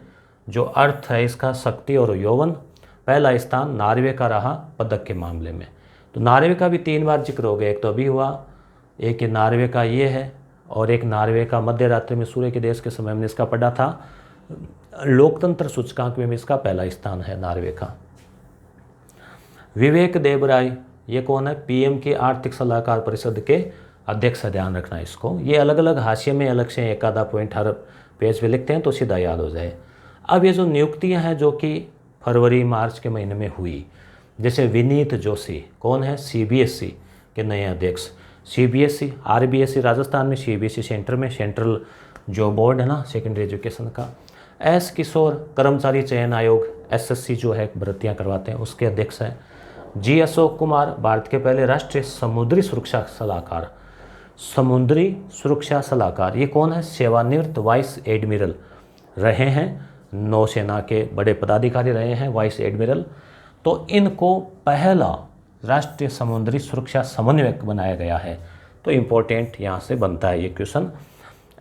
[SPEAKER 1] जो अर्थ है इसका शक्ति और यौवन। पहला स्थान नॉर्वे का रहा पदक के मामले में। तो नॉर्वे का भी 3 बार जिक्र हो गया, एक तो अभी हुआ, एक नॉर्वे का ये है, और एक नॉर्वे का मध्य रात्रि में सूर्य के देश के समय में इसका पड़ा था। लोकतंत्र सूचकांक में भी इसका पहला स्थान है नॉर्वे का। विवेक देबराय, ये कौन है? पीएम की आर्थिक सलाहकार परिषद के अध्यक्ष है, ध्यान रखना इसको। ये अलग अलग हाशिए में अलग से एक आधा पॉइंट हर पेज पे लिखते हैं तो सीधा याद हो जाए। अब ये जो नियुक्तियां हैं जो कि फरवरी मार्च के महीने में हुई, जैसे विनीत जोशी, कौन है? सीबीएसई के नए अध्यक्ष। सीबीएसई, आरबीएसई राजस्थान में, सीबीएसई सेंटर में, सेंट्रल जो बोर्ड है ना सेकेंडरी एजुकेशन का। एस किशोर, कर्मचारी चयन आयोग, एसएससी जो है भर्तियाँ करवाते हैं, उसके अध्यक्ष हैं। जी अशोक कुमार, भारत के पहले राष्ट्रीय समुद्री सुरक्षा सलाहकार। समुद्री सुरक्षा सलाहकार ये कौन है? सेवानिवृत्त वाइस एडमिरल रहे हैं, नौसेना के बड़े पदाधिकारी रहे हैं, वाइस एडमिरल। तो इनको पहला राष्ट्रीय समुद्री सुरक्षा समन्वयक बनाया गया है। तो इम्पोर्टेंट यहाँ से बनता है ये क्वेश्चन।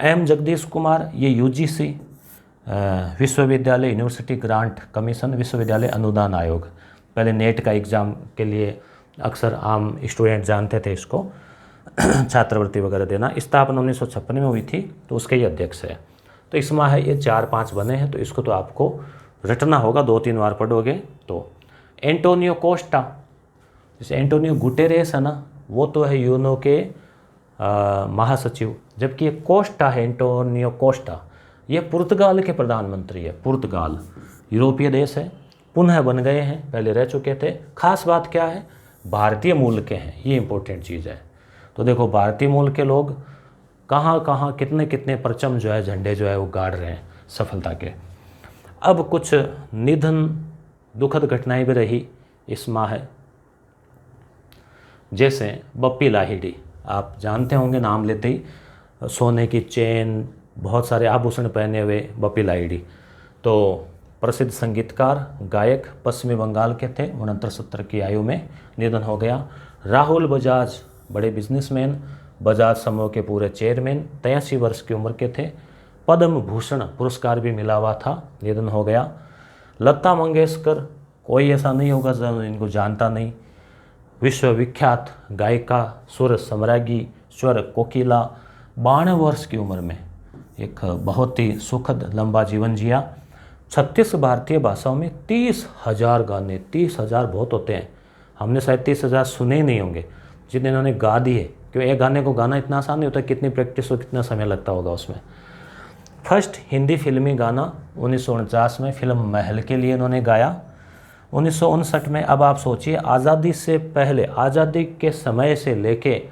[SPEAKER 1] एम जगदीश कुमार, ये यूजीसी विश्वविद्यालय यूनिवर्सिटी ग्रांट कमीशन, विश्वविद्यालय अनुदान आयोग। पहले नेट का एग्ज़ाम के लिए अक्सर आम स्टूडेंट जानते थे इसको, छात्रवृत्ति वगैरह देना। स्थापना 1956 में हुई थी, तो उसके ही अध्यक्ष है। तो इसमें है ये 4-5 बने हैं, तो इसको तो आपको रटना होगा, 2-3 बार पढ़ोगे तो। एंटोनियो कोस्टा, जैसे एंटोनियो गुटेरेस है ना, वो तो है यूनो के महासचिव, जबकि ये कोस्टा है, एंटोनियो कोस्टा, ये पुर्तगाल के प्रधानमंत्री है। पुर्तगाल यूरोपीय देश है, पुनः बन गए हैं, पहले रह चुके थे। खास बात क्या है? भारतीय मूल के हैं, ये इंपॉर्टेंट चीज़ है। तो देखो भारतीय मूल के लोग कहाँ कहाँ कितने कितने परचम जो है, झंडे जो है वो गाड़ रहे हैं सफलता के। अब कुछ निधन दुखद घटनाएं भी रही इस माह है, जैसे बप्पी लाहिड़ी, आप जानते होंगे नाम लेते ही, सोने की चेन, बहुत सारे आभूषण पहने हुए बप्पी लाहिड़ी। तो प्रसिद्ध संगीतकार, गायक, पश्चिमी बंगाल के थे, 69-70 की आयु में निधन हो गया। राहुल बजाज, बड़े बिजनेसमैन, बजाज समूह के पूरे चेयरमैन, 83 वर्ष की उम्र के थे। पद्म भूषण पुरस्कार भी मिला हुआ था, निधन हो गया। लता मंगेशकर, कोई ऐसा नहीं होगा जो इनको जानता नहीं। विश्वविख्यात गायिका, सुर सम्राज्ञी, स्वर कोकिला, 92 वर्ष की उम्र में एक बहुत ही सुखद लंबा जीवन जिया। 36 भारतीय भाषाओं में 30,000 गाने, 30,000 बहुत होते हैं, हमने शायद 30,000 सुने ही नहीं होंगे जितने इन्होंने गा दिए, क्योंकि एक गाने को गाना इतना आसान नहीं होता, कितनी प्रैक्टिस हो, कितना समय लगता होगा उसमें। फर्स्ट हिंदी फिल्मी गाना 1949 में फिल्म महल के लिए इन्होंने गाया। 1959 में, अब आप सोचिए आज़ादी से पहले, आज़ादी के समय से लेके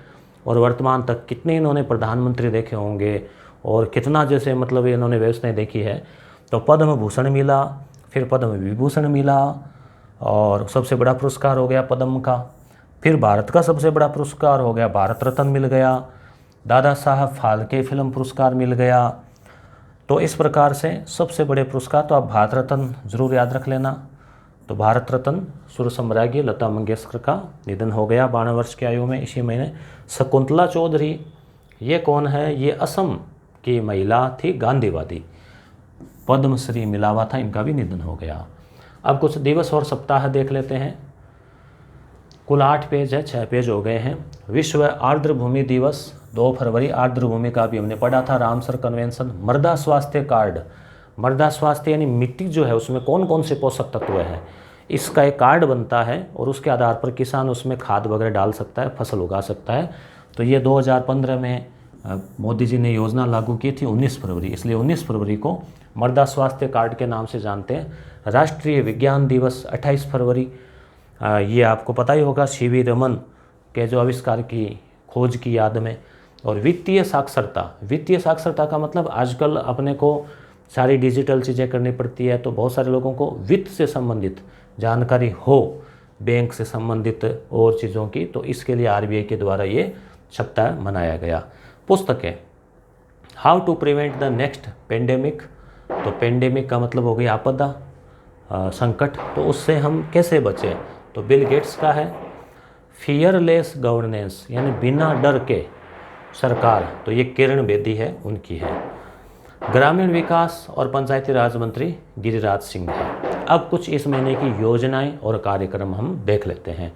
[SPEAKER 1] और वर्तमान तक कितने इन्होंने प्रधानमंत्री देखे होंगे और कितना जैसे मतलब इन्होंने व्यवस्थाएं देखी है। तो पद्म भूषण मिला, फिर पद्म विभूषण मिला, और सबसे बड़ा पुरस्कार हो गया पद्म का। फिर भारत का सबसे बड़ा पुरस्कार हो गया भारत रत्न मिल गया। दादा साहब फाल्के फिल्म पुरस्कार मिल गया। तो इस प्रकार से सबसे बड़े पुरस्कार, तो आप भारत रत्न जरूर याद रख लेना। तो भारत रत्न सुर सम्राज्ञी लता मंगेशकर का निधन हो गया 52 वर्ष की आयु में इसी महीने। शकुंतला चौधरी, ये कौन है? ये असम की महिला थी, गांधीवादी, पद्मश्री मिला हुआ था, इनका भी निधन हो गया। अब कुछ दिवस और सप्ताह देख लेते हैं। कुल 8 पेज है, 6 पेज हो गए हैं। विश्व आर्द्र भूमि दिवस 2 फरवरी, आर्द्र भूमि का भी हमने पढ़ा था, रामसर कन्वेंशन। मृदा स्वास्थ्य कार्ड, मृदा स्वास्थ्य यानी मिट्टी जो है उसमें कौन कौन से पोषक तत्व हैं, इसका एक कार्ड बनता है और उसके आधार पर किसान उसमें खाद वगैरह डाल सकता है, फसल उगा सकता है। तो ये 2015 में मोदी जी ने योजना लागू की थी 19 फरवरी, इसलिए 19 फरवरी को मृदा स्वास्थ्य कार्ड के नाम से जानते हैं। राष्ट्रीय विज्ञान दिवस 28 फरवरी, ये आपको पता ही होगा, सीवी रमन के जो आविष्कार की खोज की याद में। और वित्तीय साक्षरता, वित्तीय साक्षरता का मतलब आजकल अपने को सारी डिजिटल चीज़ें करनी पड़ती है, तो बहुत सारे लोगों को वित्त से संबंधित जानकारी हो, बैंक से संबंधित और चीज़ों की, तो इसके लिए आरबीआई के द्वारा ये सप्ताह मनाया गया। पुस्तकें, how to prevent the next pandemic, तो पेंडेमिक का मतलब हो गई आपदा, संकट, तो उससे हम कैसे बचें, तो बिल गेट्स का है। फियरलेस गवर्नेंस यानी बिना डर के सरकार, तो ये किरण बेदी है, उनकी है। ग्रामीण विकास और पंचायती राज मंत्री गिरिराज सिंह है। अब कुछ इस महीने की योजनाएं और कार्यक्रम हम देख लेते हैं।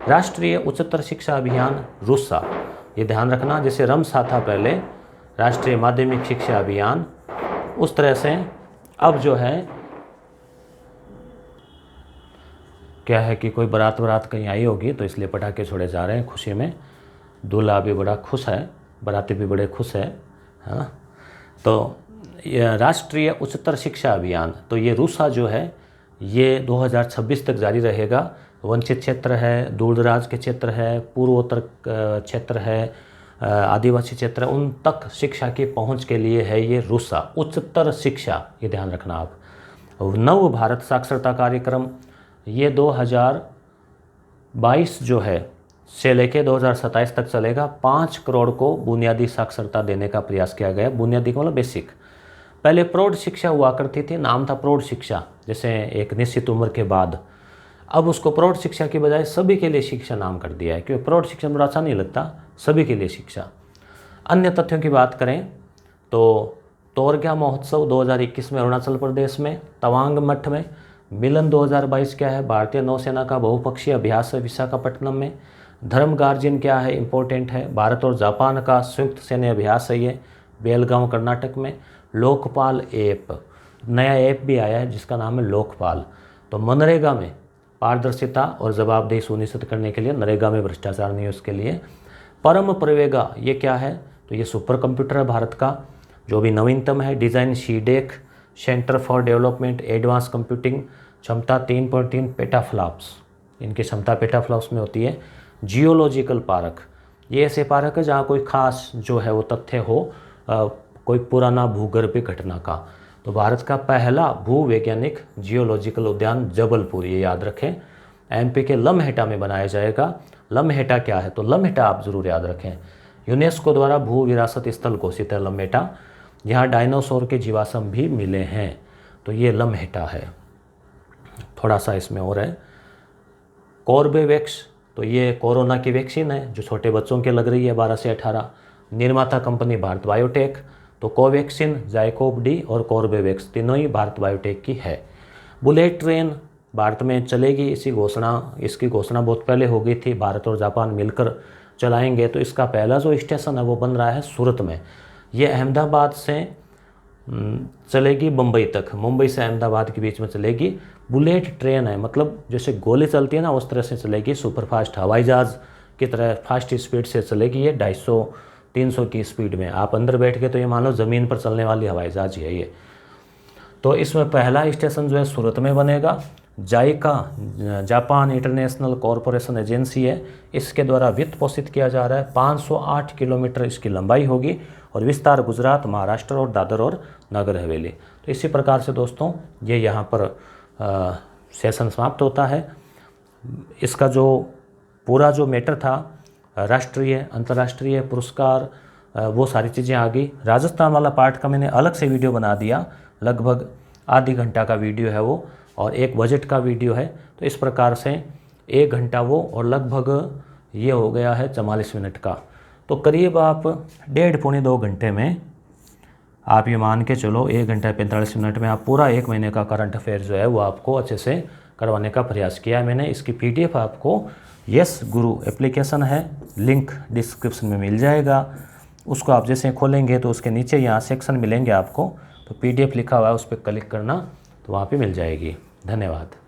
[SPEAKER 1] राष्ट्रीय उच्चतर शिक्षा अभियान रूसा, ये ध्यान रखना, जैसे रमसा था पहले राष्ट्रीय माध्यमिक शिक्षा अभियान, उस तरह से अब जो है क्या है कि कोई बारात कहीं आई होगी तो इसलिए पटाखे छोड़े जा रहे हैं खुशी में। दूल्हा भी बड़ा खुश है, बाराती भी बड़े खुश है ना। तो ये राष्ट्रीय उच्चतर शिक्षा अभियान, तो ये रूसा जो है ये 2026 तक जारी रहेगा। वंचित क्षेत्र है, दूर दराज के क्षेत्र है, पूर्वोत्तर क्षेत्र है, आदिवासी क्षेत्र, उन तक शिक्षा की पहुंच के लिए है ये रूसा उच्चतर शिक्षा, ये ध्यान रखना आप। नव भारत साक्षरता कार्यक्रम, ये 2022 जो है से लेके 2027 तक चलेगा। 5 करोड़ को बुनियादी साक्षरता देने का प्रयास किया गया। बुनियादी का मतलब बेसिक। पहले प्रौढ़ शिक्षा हुआ करती थी, नाम था प्रौढ़ शिक्षा, जैसे एक निश्चित उम्र के बाद। अब उसको प्रौढ़ शिक्षा की बजाय सभी के लिए शिक्षा नाम कर दिया है, क्योंकि प्रौढ़ शिक्षा में अच्छा नहीं लगता, सभी के लिए शिक्षा। अन्य तथ्यों की बात करें तो तोरग्या महोत्सव 2021 में अरुणाचल प्रदेश में तवांग मठ में। मिलन 2022 क्या है, भारतीय नौसेना का बहुपक्षीय अभ्यास है विशाखापट्टनम में। धर्म गार्जियन क्या है, इम्पोर्टेंट है, भारत और जापान का संयुक्त सैन्य अभ्यास है ये, बेलगांव कर्नाटक में। लोकपाल ऐप, नया ऐप भी आया है जिसका नाम है लोकपाल। तो मनरेगा में पारदर्शिता और जवाबदेही सुनिश्चित करने के लिए, नरेगा में भ्रष्टाचार नहीं, उसके लिए। परम प्रवेगा, ये क्या है, तो ये सुपर कंप्यूटर है भारत का जो भी नवीनतम है। Design CDAC, centre for development advance computing, क्षमता 3.3 पेटाफ्लॉप्स, इनकी क्षमता पेटाफ्लॉप्स में होती है। जियोलॉजिकल पार्क, ये ऐसे पार्क है जहाँ कोई खास जो है वो तथ्य हो, कोई पुराना भूगर्भीय घटना का। तो भारत का पहला भूवैज्ञानिक जियोलॉजिकल उद्यान जबलपुर, ये याद रखें, एमपी के लम्हेटा में बनाया जाएगा। लम्हेटा क्या है, तो लम्हेटा आप ज़रूर याद रखें, यूनेस्को द्वारा भू विरासत स्थल घोषित है लम्हेटा, यहाँ डायनासोर के जीवाश्म भी मिले हैं, तो ये लम्हेटा है। थोड़ा सा इसमें और है, कॉर्बेवैक्स, तो ये कोरोना की वैक्सीन है जो छोटे बच्चों के लग रही है 12 से 18। निर्माता कंपनी भारत बायोटेक। तो कोवैक्सीन, जाइकोव डी और कॉर्बेवैक्स तीनों ही भारत बायोटेक की है। बुलेट ट्रेन भारत में चलेगी, इसकी घोषणा बहुत पहले हो गई थी, भारत और जापान मिलकर चलाएंगे। तो इसका पहला जो स्टेशन है वो बन रहा है सूरत में। ये अहमदाबाद से चलेगी मुंबई तक, मुंबई से अहमदाबाद के बीच में चलेगी। बुलेट ट्रेन है, मतलब जैसे गोली चलती है ना उस तरह से चलेगी, सुपरफास्ट हवाई जहाज़ की तरह फास्ट स्पीड से चलेगी। ये 250-300 की स्पीड में, आप अंदर बैठ के तो ये मान लो ज़मीन पर चलने वाली हवाई जहाज़ है ये। तो इसमें पहला स्टेशन जो है सूरत में बनेगा। JICA, Japan International Corporation Agency है, इसके द्वारा वित्त पोषित किया जा रहा है। 508 किलोमीटर इसकी लंबाई होगी और विस्तार गुजरात, महाराष्ट्र और दादर और नगर हवेली। तो इसी प्रकार से दोस्तों ये यहाँ पर सेशन समाप्त होता है। इसका जो पूरा जो मैटर था, राष्ट्रीय अंतर्राष्ट्रीय पुरस्कार, वो सारी चीज़ें आ गई। राजस्थान वाला पार्ट का मैंने अलग से वीडियो बना दिया, लगभग आधी घंटा का वीडियो है वो, और एक बजट का वीडियो है। तो इस प्रकार से 1 घंटा वो, और लगभग ये हो गया है 44 मिनट का। तो करीब आप 1.5-2 घंटे में, आप ये मान के चलो 1 घंटा 45 मिनट में आप पूरा 1 महीने का करंट अफेयर जो है वो आपको अच्छे से करवाने का प्रयास किया है मैंने। इसकी PDF आपको यस गुरु एप्लीकेशन है, लिंक डिस्क्रिप्शन में मिल जाएगा। उसको आप जैसे खोलेंगे तो उसके नीचे यहाँ सेक्शन मिलेंगे आपको, तो PDF लिखा हुआ है, उस पर क्लिक करना तो वहाँ पे मिल जाएगी। धन्यवाद।